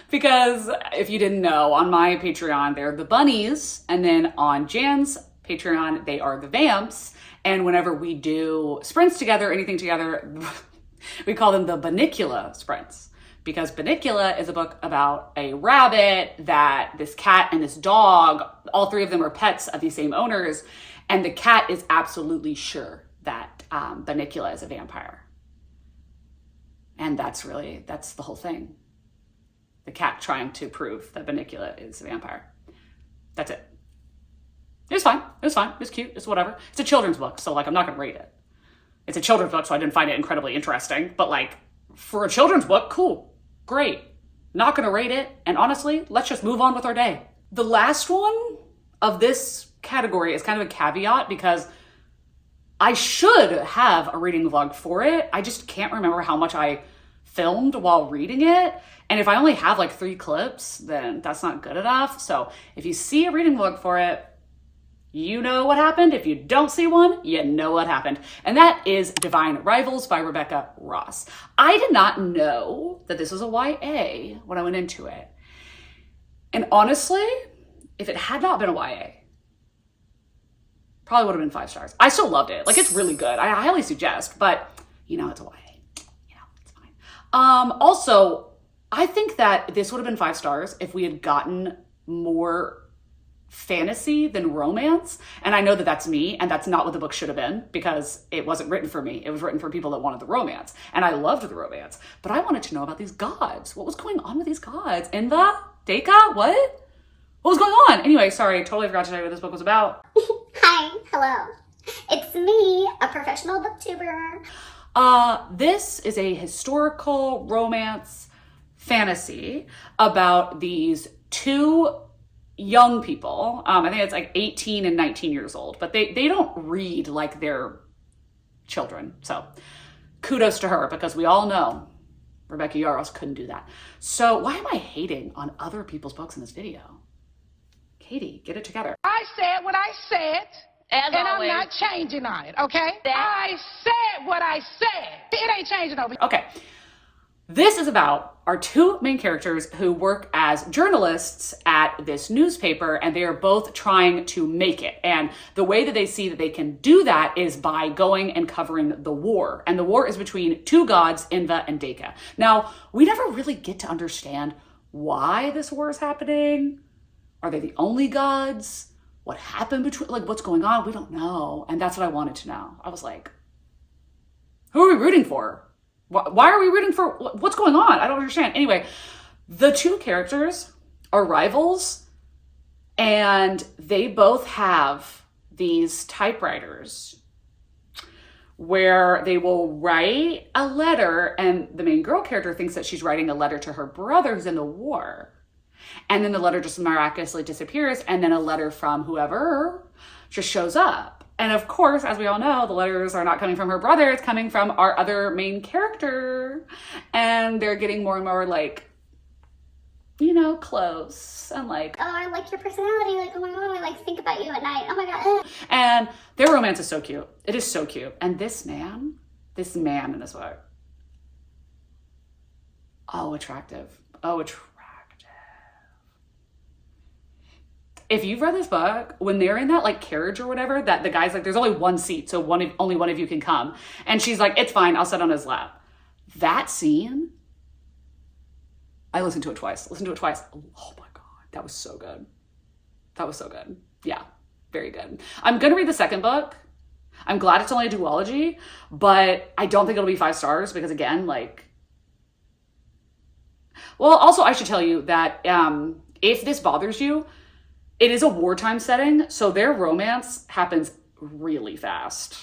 because if you didn't know, on my Patreon, they're the bunnies. And then on Jan's Patreon, they are the vamps. And whenever we do sprints together, anything together, we call them the Bunnicula sprints. Because Bunnicula is a book about a rabbit that this cat and this dog, all 3 of them are pets of the same owners. And the cat is absolutely sure that Bunnicula is a vampire. And that's the whole thing. The cat trying to prove that Bunnicula is a vampire. That's it. It was fine. It was cute. It's whatever. It's a children's book. So like, I'm not going to rate it. It's a children's book. So I didn't find it incredibly interesting, but like for a children's book, cool. Great. Not going to rate it. And honestly, let's just move on with our day. The last one of this category is kind of a caveat because I should have a reading vlog for it. I just can't remember how much I filmed while reading it. And if I only have like 3 clips, then that's not good enough. So if you see a reading vlog for it, you know what happened. If you don't see one, you know what happened. And that is Divine Rivals by Rebecca Ross. I did not know that this was a YA when I went into it. And honestly, if it had not been a YA, probably would have been 5 stars. I still loved it. Like, it's really good. I highly suggest, but you know, it's a YA. You know, it's fine. Also, I think that this would have been 5 stars if we had gotten more fantasy than romance. And I know that that's me, and that's not what the book should have been because it wasn't written for me. It was written for people that wanted the romance. And I loved the romance, but I wanted to know about these gods. What was going on with these gods? Inva? Deka? What was going on? Anyway, sorry, totally forgot to tell you what this book was about. Hi, hello. It's me, a professional booktuber. This is a historical romance fantasy about these 2 young people. I think it's like 18 and 19 years old, but they don't read like they're children. So kudos to her because we all know Rebecca Yarros couldn't do that. So why am I hating on other people's books in this video? Katie, get it together. I said what I said, As and always. I'm not changing on it, okay? I said what I said. It ain't changing over. Okay. This is about our 2 main characters who work as journalists at this newspaper, and they are both trying to make it. And the way that they see that they can do that is by going and covering the war. And the war is between 2 gods, Inva and Deka. Now, we never really get to understand why this war is happening Are they the only gods? What happened between, like, what's going on? We don't know. And that's what I wanted to know. I was like, who are we rooting for? Why are we rooting for, what's going on? I don't understand. Anyway, the two characters are rivals, and they both have these typewriters where they will write a letter, and the main girl character thinks that she's writing a letter to her brother who's in the war. And then the letter just miraculously disappears, and then a letter from whoever just shows up. And of course, as we all know, the letters are not coming from her brother, it's coming from our other main character. And they're getting more and more like, you know, close and like, oh, I like your personality. Like, oh my God, I like think about you at night. Oh my God. And their romance is so cute. It is so cute. And this man in this book, oh, attractive. Oh, attractive. If you've read this book, when they're in that like carriage or whatever, that the guy's like, there's only one seat, so only one of you can come. And she's like, it's fine, I'll sit on his lap. That scene, I listened to it twice. Oh my God, that was so good. That was so good. Yeah, very good. I'm gonna read the second book. I'm glad it's only a duology, but I don't think it'll be 5 stars because again, like, well, also I should tell you that if this bothers you, it is a wartime setting, so their romance happens really fast.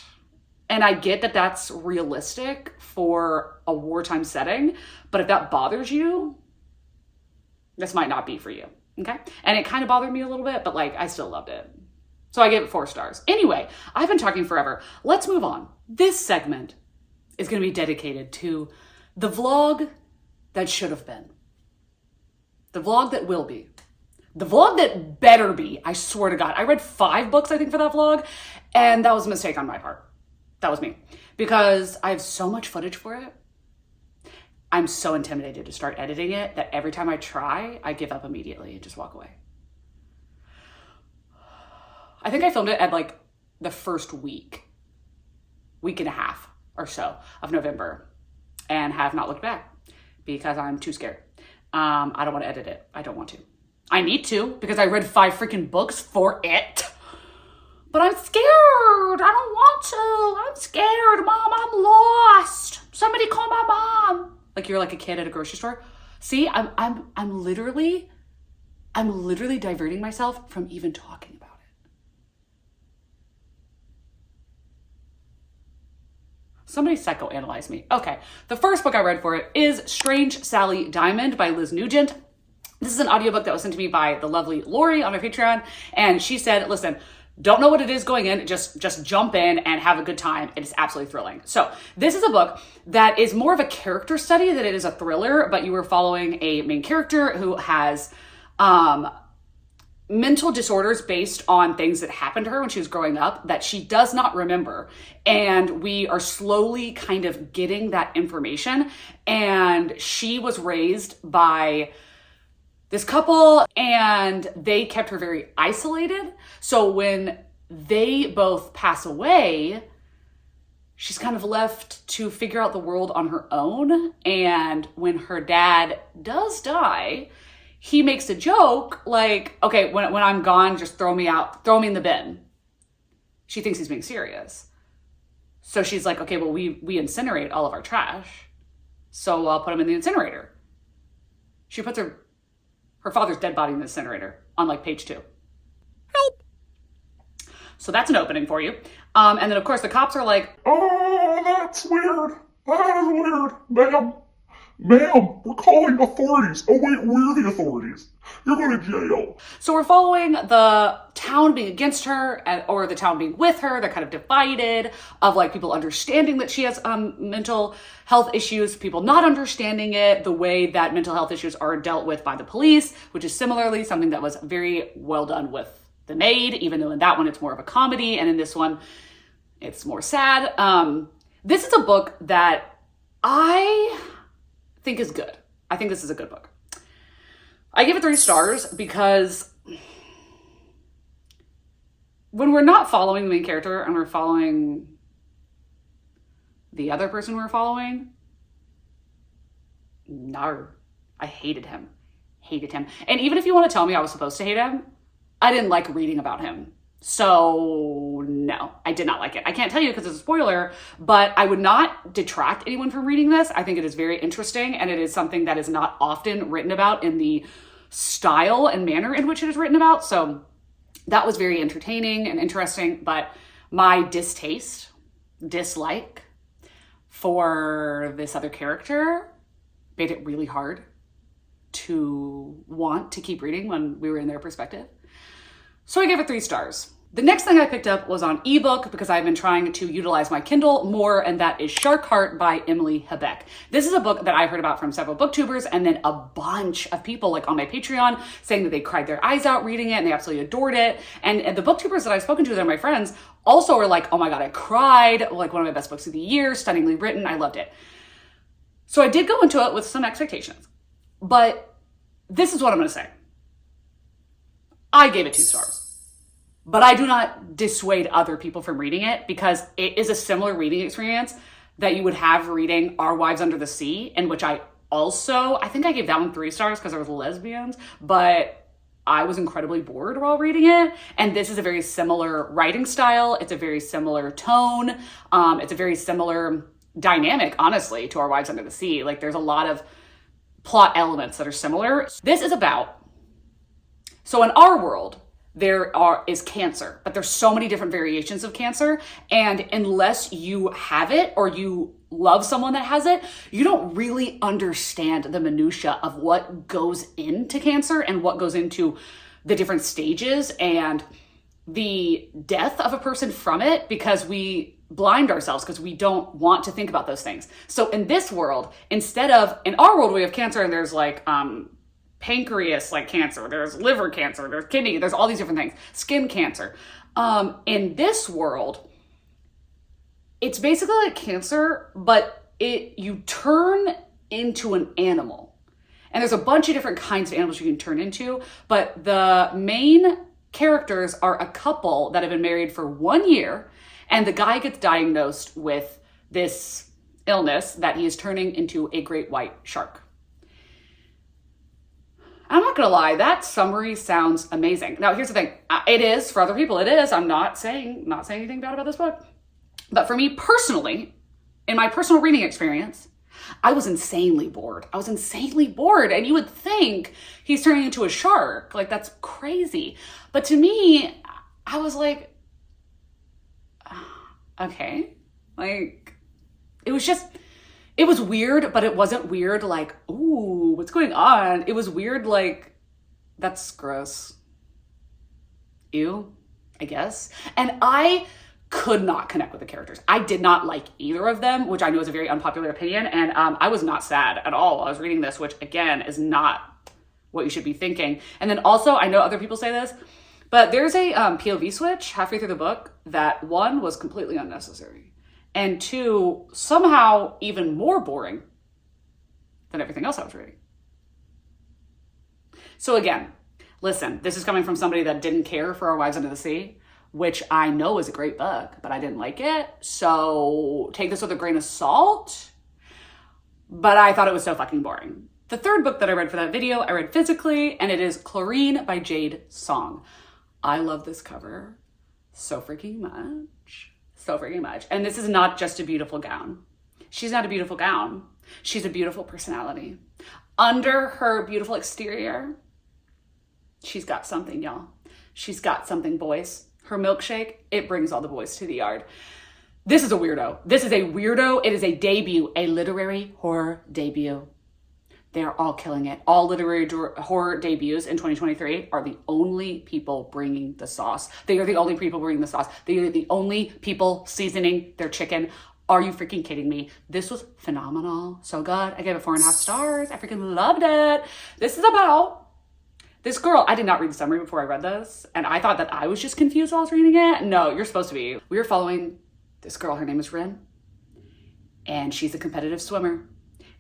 And I get that that's realistic for a wartime setting, but if that bothers you, this might not be for you, okay? And it kind of bothered me a little bit, but like, I still loved it. So I gave it 4 stars. Anyway, I've been talking forever. Let's move on. This segment is gonna be dedicated to the vlog that should have been. The vlog that will be. The vlog that better be, I swear to God. I read 5 books, I think, for that vlog, and that was a mistake on my part. That was me. Because I have so much footage for it. I'm so intimidated to start editing it that every time I try, I give up immediately and just walk away. I think I filmed it at like the first week and a half or so of November, and have not looked back because I'm too scared. I don't want to edit it. I don't want to. I need to because I read 5 freaking books for it. But I'm scared. I don't want to. I'm scared, Mom. I'm lost. Somebody call my mom. Like you're like a kid at a grocery store. See, I'm literally diverting myself from even talking about it. Somebody psychoanalyze me. Okay, the first book I read for it is Strange Sally Diamond by Liz Nugent. This is an audiobook that was sent to me by the lovely Lori on my Patreon. And she said, listen, don't know what it is going in, just jump in and have a good time. It is absolutely thrilling. So this is a book that is more of a character study than it is a thriller, but you are following a main character who has mental disorders based on things that happened to her when she was growing up that she does not remember. And we are slowly kind of getting that information. And she was raised by this couple, and they kept her very isolated. So when they both pass away, she's kind of left to figure out the world on her own. And when her dad does die, he makes a joke like, okay, when I'm gone, just throw me out, throw me in the bin. She thinks he's being serious. So she's like, okay, well, we incinerate all of our trash. So I'll put him in the incinerator. She puts her father's dead body in the incinerator on like page 2. Help. So that's an opening for you. And then of course the cops are like, oh, that's weird. That is weird. Ma'am, we're calling authorities. Oh wait, we're the authorities. You're going to jail. So we're following the town being against her or the town being with her. They're kind of divided of like people understanding that she has mental health issues, people not understanding it, the way that mental health issues are dealt with by the police, which is similarly something that was very well done with The Maid, even though in that one it's more of a comedy, and in this one it's more sad. This is a book that I think is good. I think this is a good book. I give it 3 stars because when we're not following the main character and we're following the other person we're following, no, I hated him. hated him. And even if you want to tell me I was supposed to hate him, I didn't like reading about him. So no, I did not like it. I can't tell you because it's a spoiler, but I would not detract anyone from reading this. I think it is very interesting, and it is something that is not often written about in the style and manner in which it is written about. So that was very entertaining and interesting, but my dislike for this other character made it really hard to want to keep reading when we were in their perspective. So I gave it 3 stars. The next thing I picked up was on ebook because I've been trying to utilize my Kindle more, and that is Shark Heart by Emily Hebeck. This is a book that I heard about from several booktubers and then a bunch of people like on my Patreon saying that they cried their eyes out reading it and they absolutely adored it. And the booktubers that I've spoken to that are my friends also were like, oh my God, I cried, like one of my best books of the year, stunningly written, I loved it. So I did go into it with some expectations, but this is what I'm gonna say. I gave it 2 stars. But I do not dissuade other people from reading it because it is a similar reading experience that you would have reading Our Wives Under the Sea, in which I think I gave that one 3 stars because there was lesbians, but I was incredibly bored while reading it. And this is a very similar writing style. It's a very similar tone. It's a very similar dynamic, honestly, to Our Wives Under the Sea. Like there's a lot of plot elements that are similar. This is about, so in our world, is cancer, but there's so many different variations of cancer. And unless you have it or you love someone that has it, you don't really understand the minutia of what goes into cancer and what goes into the different stages and the death of a person from it, because we blind ourselves because we don't want to think about those things. So in this world, in our world, we have cancer and there's like, pancreas like cancer, there's liver cancer, there's kidney, there's all these different things, skin cancer. In this world, it's basically like cancer, but you turn into an animal. And there's a bunch of different kinds of animals you can turn into, but the main characters are a couple that have been married for 1 year, and the guy gets diagnosed with this illness that he is turning into a great white shark. I'm not gonna lie, that summary sounds amazing. Now, here's the thing. It is, for other people, it is. I'm not saying anything bad about this book. But for me personally, in my personal reading experience, I was insanely bored. And you would think he's turning into a shark. Like, that's crazy. But to me, I was like, okay. Like, it was weird, but it wasn't weird like, ooh, what's going on? It was weird like, that's gross. Ew, I guess. And I could not connect with the characters. I did not like either of them, which I know is a very unpopular opinion. And I was not sad at all while I was reading this, which again is not what you should be thinking. And then also, I know other people say this, but there's a POV switch halfway through the book that 1 was completely unnecessary. And 2, somehow even more boring than everything else I was reading. So again, listen, this is coming from somebody that didn't care for Our Wives Under the Sea, which I know is a great book, but I didn't like it. So take this with a grain of salt. But I thought it was so fucking boring. The third book that I read for that video, I read physically, and it is Chlorine by Jade Song. I love this cover so freaking much. So freaking much. And this is not just a beautiful gown. She's not a beautiful gown. She's a beautiful personality. Under her beautiful exterior, she's got something, y'all. She's got something, boys. Her milkshake, it brings all the boys to the yard. This is a weirdo. This is a weirdo. It is a debut, a literary horror debut. They're all killing it. All literary horror debuts in 2023 are the only people bringing the sauce. They are the only people bringing the sauce. They are the only people seasoning their chicken. Are you freaking kidding me? This was phenomenal. So good. I gave it 4.5 stars. I freaking loved it. This is about this girl. I did not read the summary before I read this, and I thought that I was just confused while I was reading it. No, you're supposed to be. We are following this girl. Her name is Rin, and she's a competitive swimmer.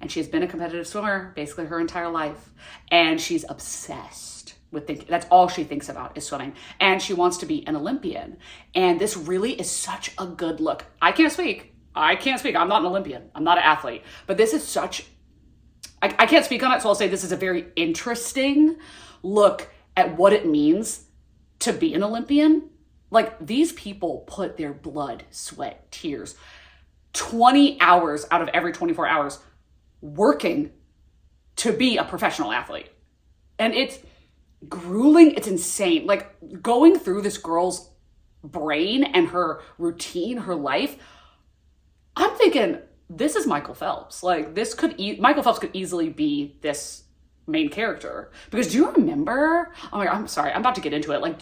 And she's been a competitive swimmer basically her entire life. And she's obsessed with thinking, that's all she thinks about is swimming. And she wants to be an Olympian. And this really is such a good look. I can't speak. I'm not an Olympian. I'm not an athlete. But this is such I can't speak on it, so I'll say this is a very interesting look at what it means to be an Olympian. Like, these people put their blood, sweat, tears, 20 hours out of every 24 hours working to be a professional athlete. And it's grueling. It's insane. Like, going through this girl's brain and her routine, her life, I'm thinking, this is Michael Phelps. Like, this could, Michael Phelps could easily be this main character. Because do you remember, oh my God, I'm sorry, I'm about to get into it. Like,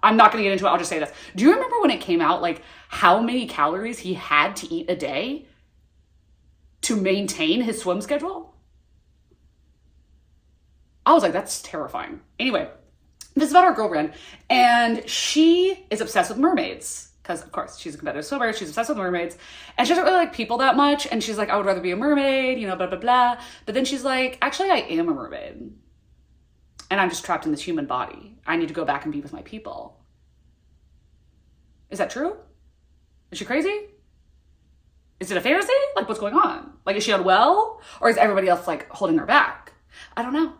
I'm not going to get into it. I'll just say this. Do you remember when it came out, like, how many calories he had to eat a day to maintain his swim schedule? I was like, that's terrifying. Anyway, this is about our girl, Ren, and she is obsessed with mermaids. Because, of course, she's a competitive swimmer. She's obsessed with mermaids. And she doesn't really like people that much. And she's like, I would rather be a mermaid, you know, blah, blah, blah. But then she's like, actually, I am a mermaid. And I'm just trapped in this human body. I need to go back and be with my people. Is that true? Is she crazy? Is it a fantasy? Like, what's going on? Like, is she unwell? Or is everybody else, like, holding her back? I don't know.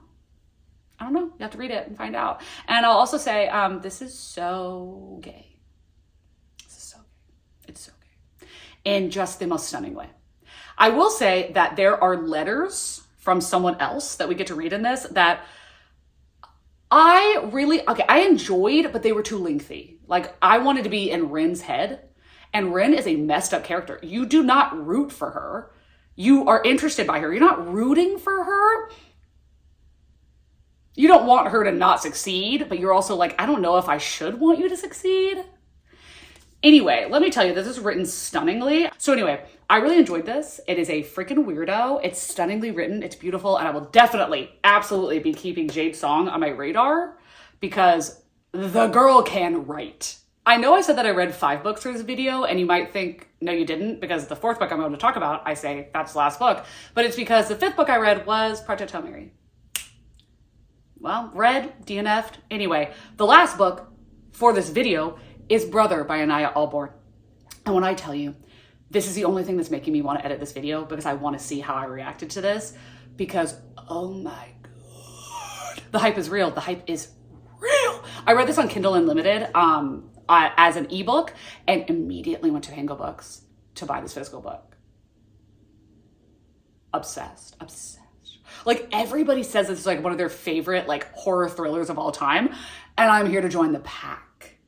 I don't know. You have to read it and find out. And I'll also say, this is so gay. It's so gay. In just the most stunning way. I will say that there are letters from someone else that we get to read in this that I enjoyed, but they were too lengthy. Like, I wanted to be in Ren's head, and Ren is a messed up character. You do not root for her. You are interested by her. You're not rooting for her. You don't want her to not succeed, but you're also like, I don't know if I should want you to succeed. Anyway, let me tell you, this is written stunningly. So anyway, I really enjoyed this. It is a freaking weirdo. It's stunningly written. It's beautiful. And I will definitely, absolutely be keeping Jade Song on my radar because the girl can write. I know I said that I read 5 books for this video, and you might think, no, you didn't, because the 4th book I'm going to talk about, I say that's the last book. But it's because the 5th book I read was Project Hail Mary. Well, read, DNF'd. Anyway, the last book for this video is Brother by Anaya Alborn. And when I tell you, this is the only thing that's making me want to edit this video because I want to see how I reacted to this because, oh my God, the hype is real. The hype is real. I read this on Kindle Unlimited as an ebook and immediately went to Pango Books to buy this physical book. Obsessed. Like, everybody says it's like one of their favorite like horror thrillers of all time. And I'm here to join the pack.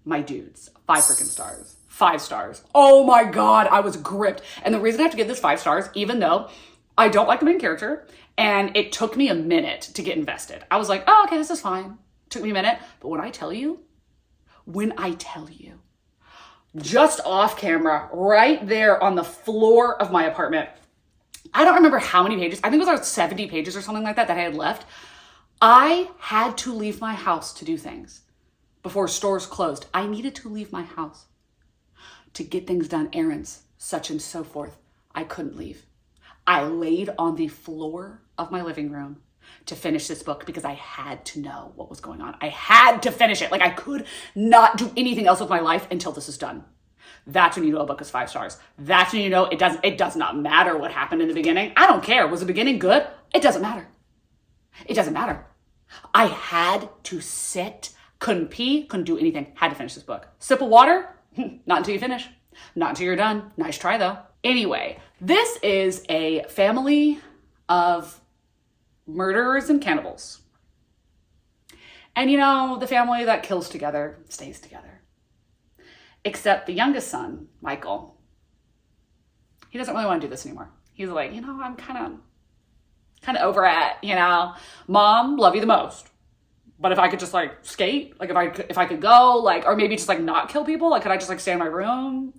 My dudes, 5 freaking stars. 5 stars. Oh my God, I was gripped. And the reason I have to give this 5 stars, even though I don't like the main character, and it took me a minute to get invested. I was like, oh, okay, this is fine. Took me a minute. But when I tell you, just off camera, right there on the floor of my apartment, I don't remember how many pages. I think it was like 70 pages or something like that I had left. I had to leave my house to do things. Before stores closed, I needed to leave my house to get things done, errands, such and so forth. I couldn't leave. I laid on the floor of my living room to finish this book because I had to know what was going on. I had to finish it. Like, I could not do anything else with my life until this is done. That's when you know a book is 5 stars. That's when you know it does not matter what happened in the beginning. I don't care. Was the beginning good? It doesn't matter. It doesn't matter. I had to sit. Couldn't pee, couldn't do anything. Had to finish this book. Sip of water? Not until you finish. Not until you're done. Nice try, though. Anyway, this is a family of murderers and cannibals. And you know, the family that kills together stays together. Except the youngest son, Michael. He doesn't really want to do this anymore. He's like, you know, I'm kind of over it, you know. Mom, love you the most. But if I could just like skate, like if I could go, like, or maybe just like not kill people, like could I just like stay in my room?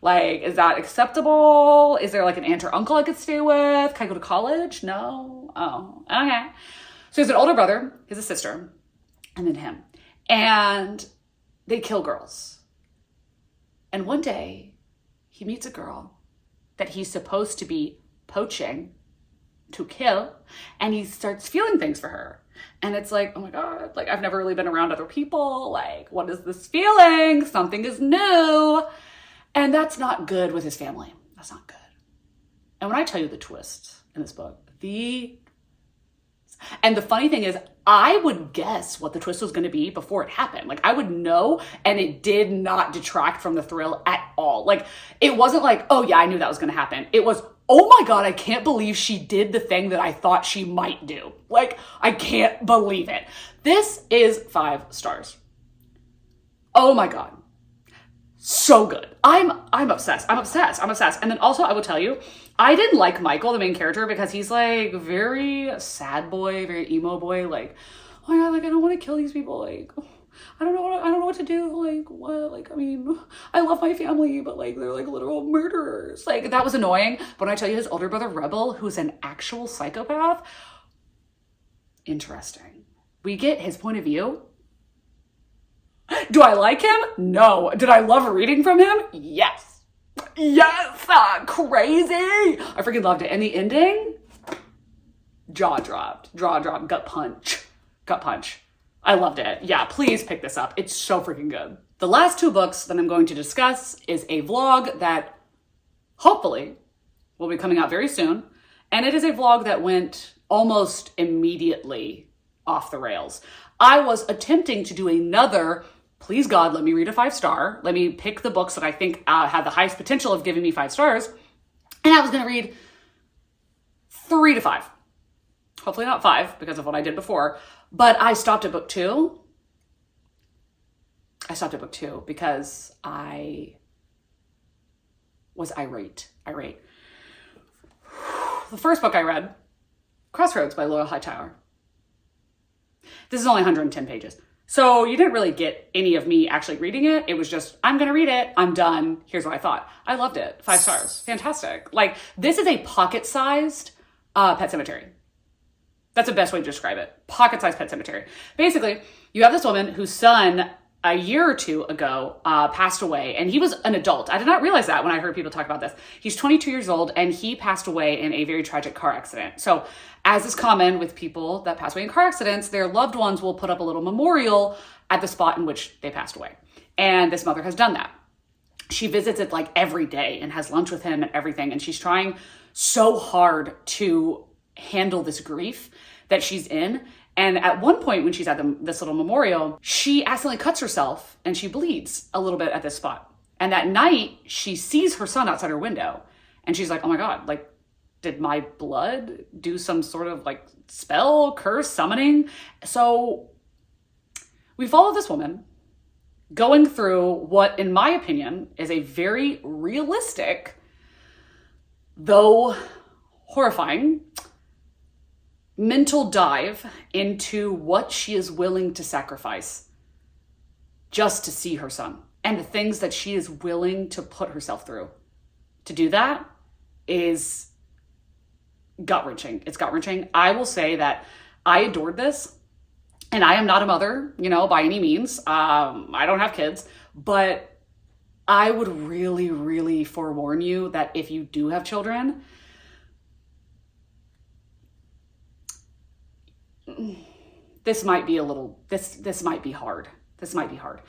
Like, is that acceptable? Is there like an aunt or uncle I could stay with? Can I go to college? No. Oh, okay. So he has an older brother, he has a sister, and then him. And they kill girls. And one day he meets a girl that he's supposed to be poaching to kill, and he starts feeling things for her. And it's like, oh my God, like I've never really been around other people. Like, what is this feeling? Something is new. And that's not good with his family. That's not good. And when I tell you the twist in this book, the And the funny thing is, I would guess what the twist was going to be before it happened. Like, I would know, and it did not detract from the thrill at all. Like, it wasn't like, oh yeah, I knew that was going to happen. It was, oh my God, I can't believe she did the thing that I thought she might do. Like, I can't believe it. This is 5 stars. Oh my God. So good. I'm obsessed. I'm obsessed. I'm obsessed. And then also, I will tell you, I didn't like Michael, the main character, because he's like very sad boy, very emo boy. Like, oh my God, like I don't want to kill these people. Like, I don't know what to do. Like, what? Like, I mean, I love my family, but like they're like literal murderers. Like, that was annoying. But when I tell you his older brother Rebel, who's an actual psychopath, interesting. We get his point of view. Do I like him? No. Did I love reading from him? Yes. Yes, crazy. I freaking loved it. And the ending, jaw dropped, gut punch. I loved it. Yeah, please pick this up. It's so freaking good. The last 2 books that I'm going to discuss is a vlog that hopefully will be coming out very soon. And it is a vlog that went almost immediately off the rails. I was attempting to do another, please God, let me read a 5-star. Let me pick the books that I think have the highest potential of giving me 5 stars. And I was going to read 3 to 5. Hopefully not 5 because of what I did before. But I stopped at book 2. I stopped at book 2 because I was irate. The first book I read, Crossroads by Loyal Hightower. This is only 110 pages. So you didn't really get any of me actually reading it. It was just, I'm going to read it. I'm done. Here's what I thought. I loved it. 5 stars. Fantastic. Like, this is a pocket-sized Pet Sematary. That's the best way to describe it. Pocket-sized Pet Sematary. Basically, you have this woman whose son a year or 2 ago passed away, and he was an adult. I did not realize that when I heard people talk about this. He's 22 years old, and he passed away in a very tragic car accident. So, as is common with people that pass away in car accidents, their loved ones will put up a little memorial at the spot in which they passed away. And this mother has done that. She visits it like every day and has lunch with him and everything, and she's trying so hard to handle this grief that she's in. And at one point when she's at this little memorial, she accidentally cuts herself and she bleeds a little bit at this spot. And that night she sees her son outside her window and she's like, oh my God, like, did my blood do some sort of like spell, curse, summoning? So we follow this woman going through what, in my opinion, is a very realistic, though horrifying, mental dive into what she is willing to sacrifice just to see her son and the things that she is willing to put herself through. To do that is gut-wrenching. It's gut-wrenching. I will say that I adored this, and I am not a mother, by any means. I don't have kids, but I would really, really forewarn you that if you do have children, this might be this might be hard. This might be hard.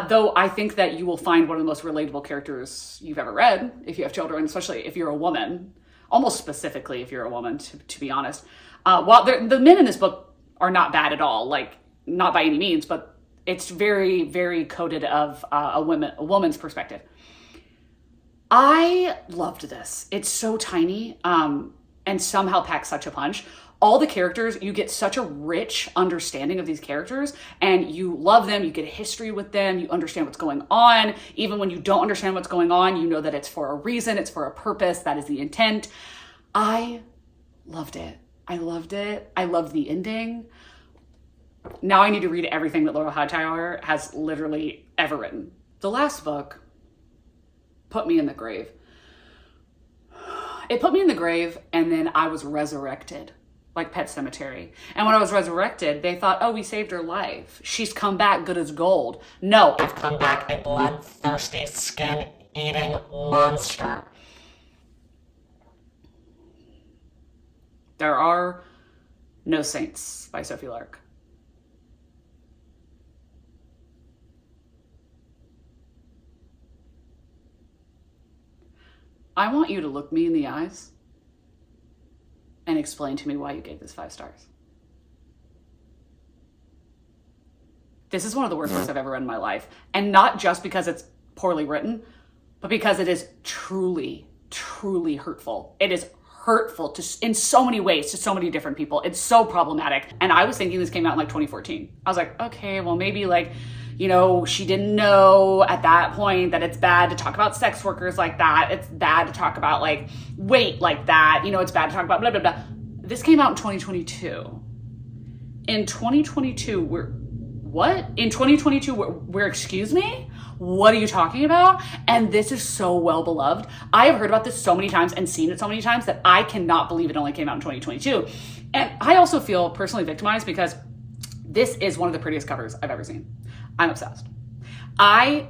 Though I think that you will find one of the most relatable characters you've ever read if you have children, especially if you're a woman, almost specifically if you're a woman, to be honest. While the men in this book are not bad at all, like not by any means, but it's very, very coded of a woman's perspective. I loved this. It's so tiny and somehow packs such a punch. All the characters, you get such a rich understanding of these characters and you love them, you get a history with them, you understand what's going on. Even when you don't understand what's going on, you know that it's for a reason, it's for a purpose, that is the intent. I loved it. I loved it. I loved the ending. Now I need to read everything that Loyal Hightower has literally ever written. The last book put me in the grave. It put me in the grave and then I was resurrected. Like Pet Sematary. And when I was resurrected, they thought, oh, we saved her life. She's come back good as gold. No, I've come back a bloodthirsty, skin-eating monster. There are no saints by Sophie Lark. I want you to look me in the eyes and explain to me why you gave this 5 stars. This is one of the worst books I've ever read in my life. And not just because it's poorly written, but because it is truly, truly hurtful. It is hurtful in so many ways to so many different people. It's so problematic. And I was thinking this came out in like 2014. I was like, okay, well maybe like, you know, she didn't know at that point that it's bad to talk about sex workers like that. It's bad to talk about like weight like that. You know, it's bad to talk about blah, blah, blah. This came out in 2022. In 2022, we're excuse me? What are you talking about? And this is so well beloved. I have heard about this so many times and seen it so many times that I cannot believe it only came out in 2022. And I also feel personally victimized because this is one of the prettiest covers I've ever seen. I'm obsessed. I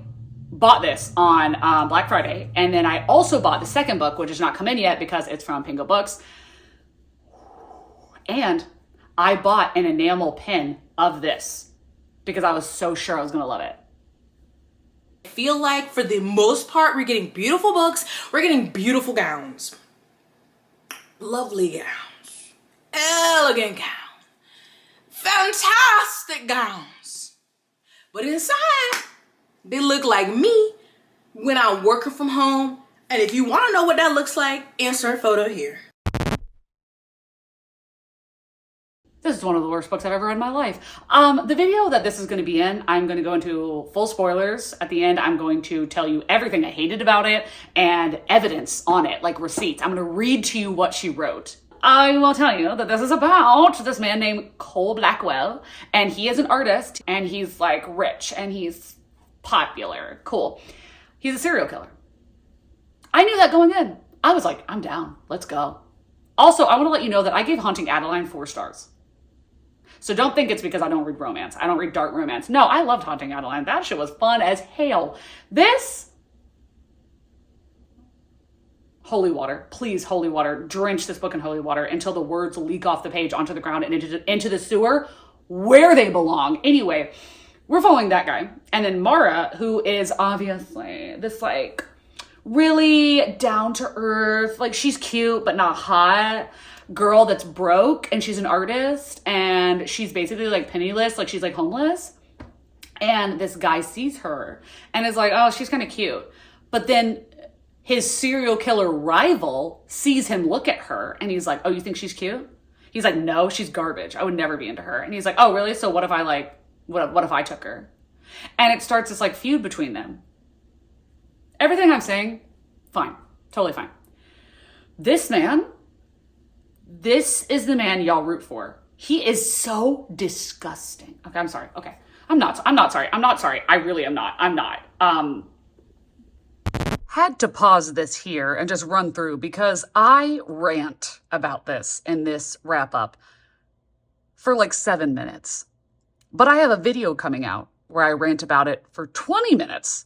bought this on Black Friday, and then I also bought the second book, which has not come in yet because it's from Pingo Books. And I bought an enamel pin of this because I was so sure I was gonna love it. I feel like for the most part, we're getting beautiful books, we're getting beautiful gowns. Lovely gowns, elegant gowns, fantastic gowns. But inside, they look like me when I'm working from home. And if you wanna know what that looks like, insert photo here. This is one of the worst books I've ever read in my life. The video that this is going to be in, I'm going to go into full spoilers. At the end, I'm going to tell you everything I hated about it and evidence on it, like receipts. I'm going to read to you what she wrote. I will tell you that this is about this man named Cole Blackwell, and he is an artist, and he's like rich, and he's popular. Cool. He's a serial killer. I knew that going in. I was like, I'm down. Let's go. Also, I want to let you know that I gave Haunting Adeline 4 stars. So don't think it's because I don't read romance. I don't read dark romance. No, I loved Haunting Adeline. That shit was fun as hell. This, holy water, please, holy water, drench this book in holy water until the words leak off the page onto the ground and into the sewer where they belong. Anyway, we're following that guy. And then Mara, who is obviously this like really down to earth, like she's cute but not hot girl that's broke, and she's an artist, and she's basically like penniless, like she's like homeless. And this guy sees her and is like, oh, she's kind of cute. But then his serial killer rival sees him look at her, and he's like, oh, you think she's cute? He's like, no, she's garbage. I would never be into her. And he's like, oh, really? So what if I like, what if I took her? And it starts this like feud between them. Everything I'm saying, fine, totally fine. This man, this is the man y'all root for. He is so disgusting. Okay, I'm sorry. Okay. I'm not sorry. I really am not. I'm not. Had to pause this here and just run through because I rant about this in this wrap up for like 7 minutes. But I have a video coming out where I rant about it for 20 minutes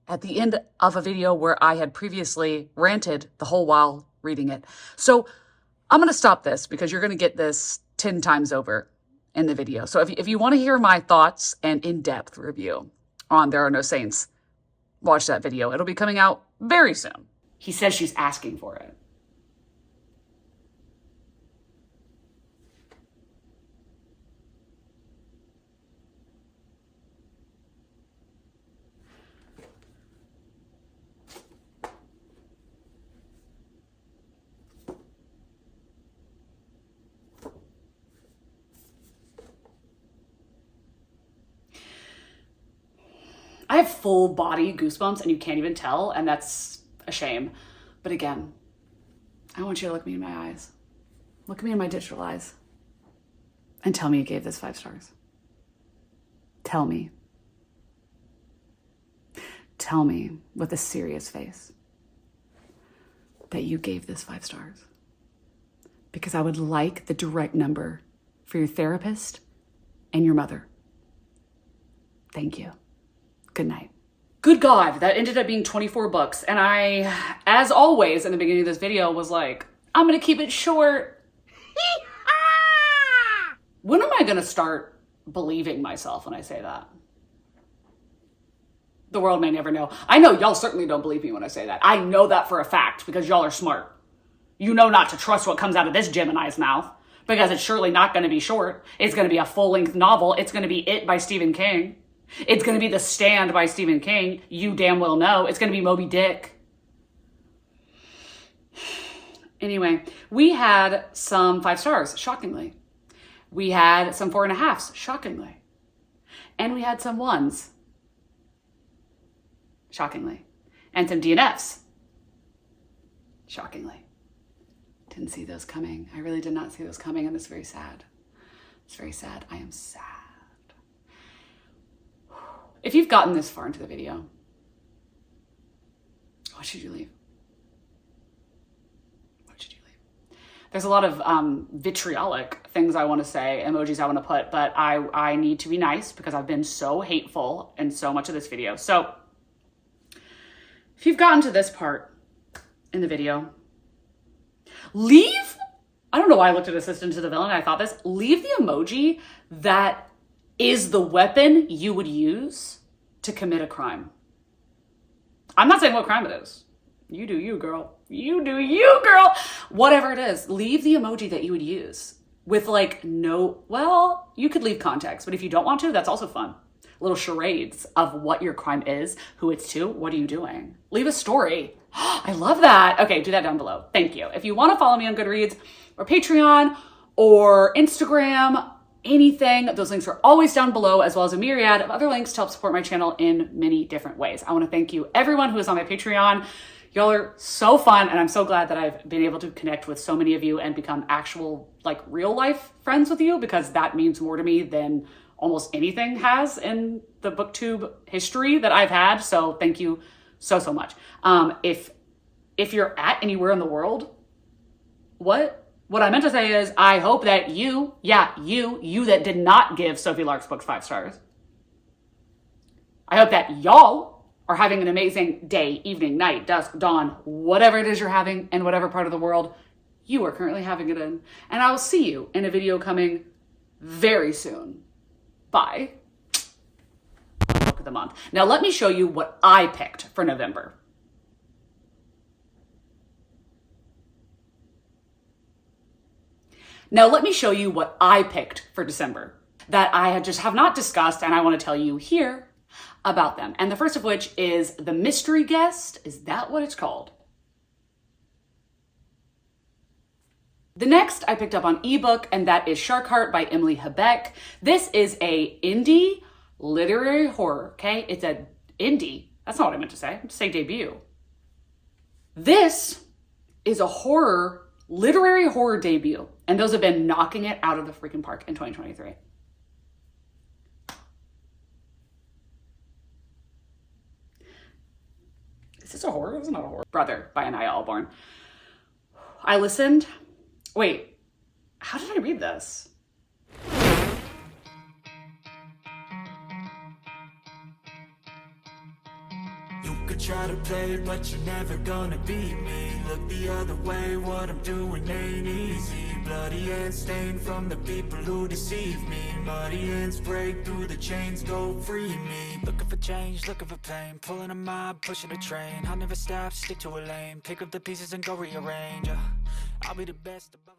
at the end of a video where I had previously ranted the whole while reading it. So I'm going to stop this because you're going to get this 10 times over in the video. So if you want to hear my thoughts and in-depth review on There Are No Saints, watch that video. It'll be coming out very soon. He says she's asking for it. I have full body goosebumps and you can't even tell, and that's a shame. But again, I want you to look me in my eyes. Look at me in my digital eyes. And tell me you gave this 5 stars. Tell me. Tell me with a serious face that you gave this 5 stars. Because I would like the direct number for your therapist and your mother. Thank you. Good night. Good God, that ended up being 24 books. And I, as always in the beginning of this video, was like, I'm gonna keep it short. When am I gonna start believing myself when I say that? The world may never know. I know y'all certainly don't believe me when I say that. I know that for a fact because y'all are smart. You know not to trust what comes out of this Gemini's mouth. because it's surely not going to be short. It's going to be a full-length novel. It's going to be It by Stephen King. It's going to be The Stand by Stephen King. You damn well know. It's going to be Moby Dick. Anyway, we had some 5 stars, shockingly. We had some 4.5s, shockingly. And we had some 1s, shockingly. And some DNFs, shockingly. Didn't see those coming. I really did not see those coming, and it's very sad. It's very sad. I am sad. If you've gotten this far into the video, why should you leave? Why should you leave? There's a lot of vitriolic things I want to say, emojis I want to put, but I need to be nice because I've been so hateful in so much of this video. So if you've gotten to this part in the video, leave, I don't know why I looked at Assistant to the Villain and I thought this, leave the emoji that is the weapon you would use to commit a crime. I'm not saying what crime it is. You do you, girl. You do you, girl. Whatever it is, leave the emoji that you would use with like no, well, you could leave context, but if you don't want to, that's also fun. Little charades of what your crime is, who it's to, what are you doing? Leave a story. I love that. Okay, do that down below. Thank you. If you want to follow me on Goodreads or Patreon or Instagram, anything, those links are always down below, as well as a myriad of other links to help support my channel in many different ways. I want to thank you, everyone who is on my Patreon. Y'all are so fun, and I'm so glad that I've been able to connect with so many of you and become actual, like, real life friends with you, because that means more to me than almost anything has in the booktube history that I've had. So thank you so, so much. If you're at anywhere in the world, what I meant to say is, I hope that you that did not give Sophie Lark's books 5 stars, I hope that y'all are having an amazing day, evening, night, dusk, dawn, whatever it is you're having in whatever part of the world you are currently having it in. And I will see you in a video coming very soon. Bye. Book of the month. Now let me show you what I picked for November. Now let me show you what I picked for December that I just have not discussed, and I want to tell you here about them. And the first of which is The Mystery Guest. Is that what it's called? The next I picked up on ebook, and that is Shark Heart by Emily Habeck. This is a indie literary horror, okay? It's a indie. That's not what I meant to say. I meant to say debut. This is a literary horror debut, and those have been knocking it out of the freaking park in 2023. Is this a horror? This is not a horror. Brother by Anaya Alborn. I listened. Wait, how did I read this? You could try to play, but you're never gonna beat me. Look the other way, what I'm doing ain't easy. Bloody hands stained from the people who deceive me. Muddy hands break through the chains, go free me. Looking for change, looking for pain. Pulling a mob, pushing a train. I'll never stop, stick to a lane. Pick up the pieces and go rearrange. I'll be the best above all.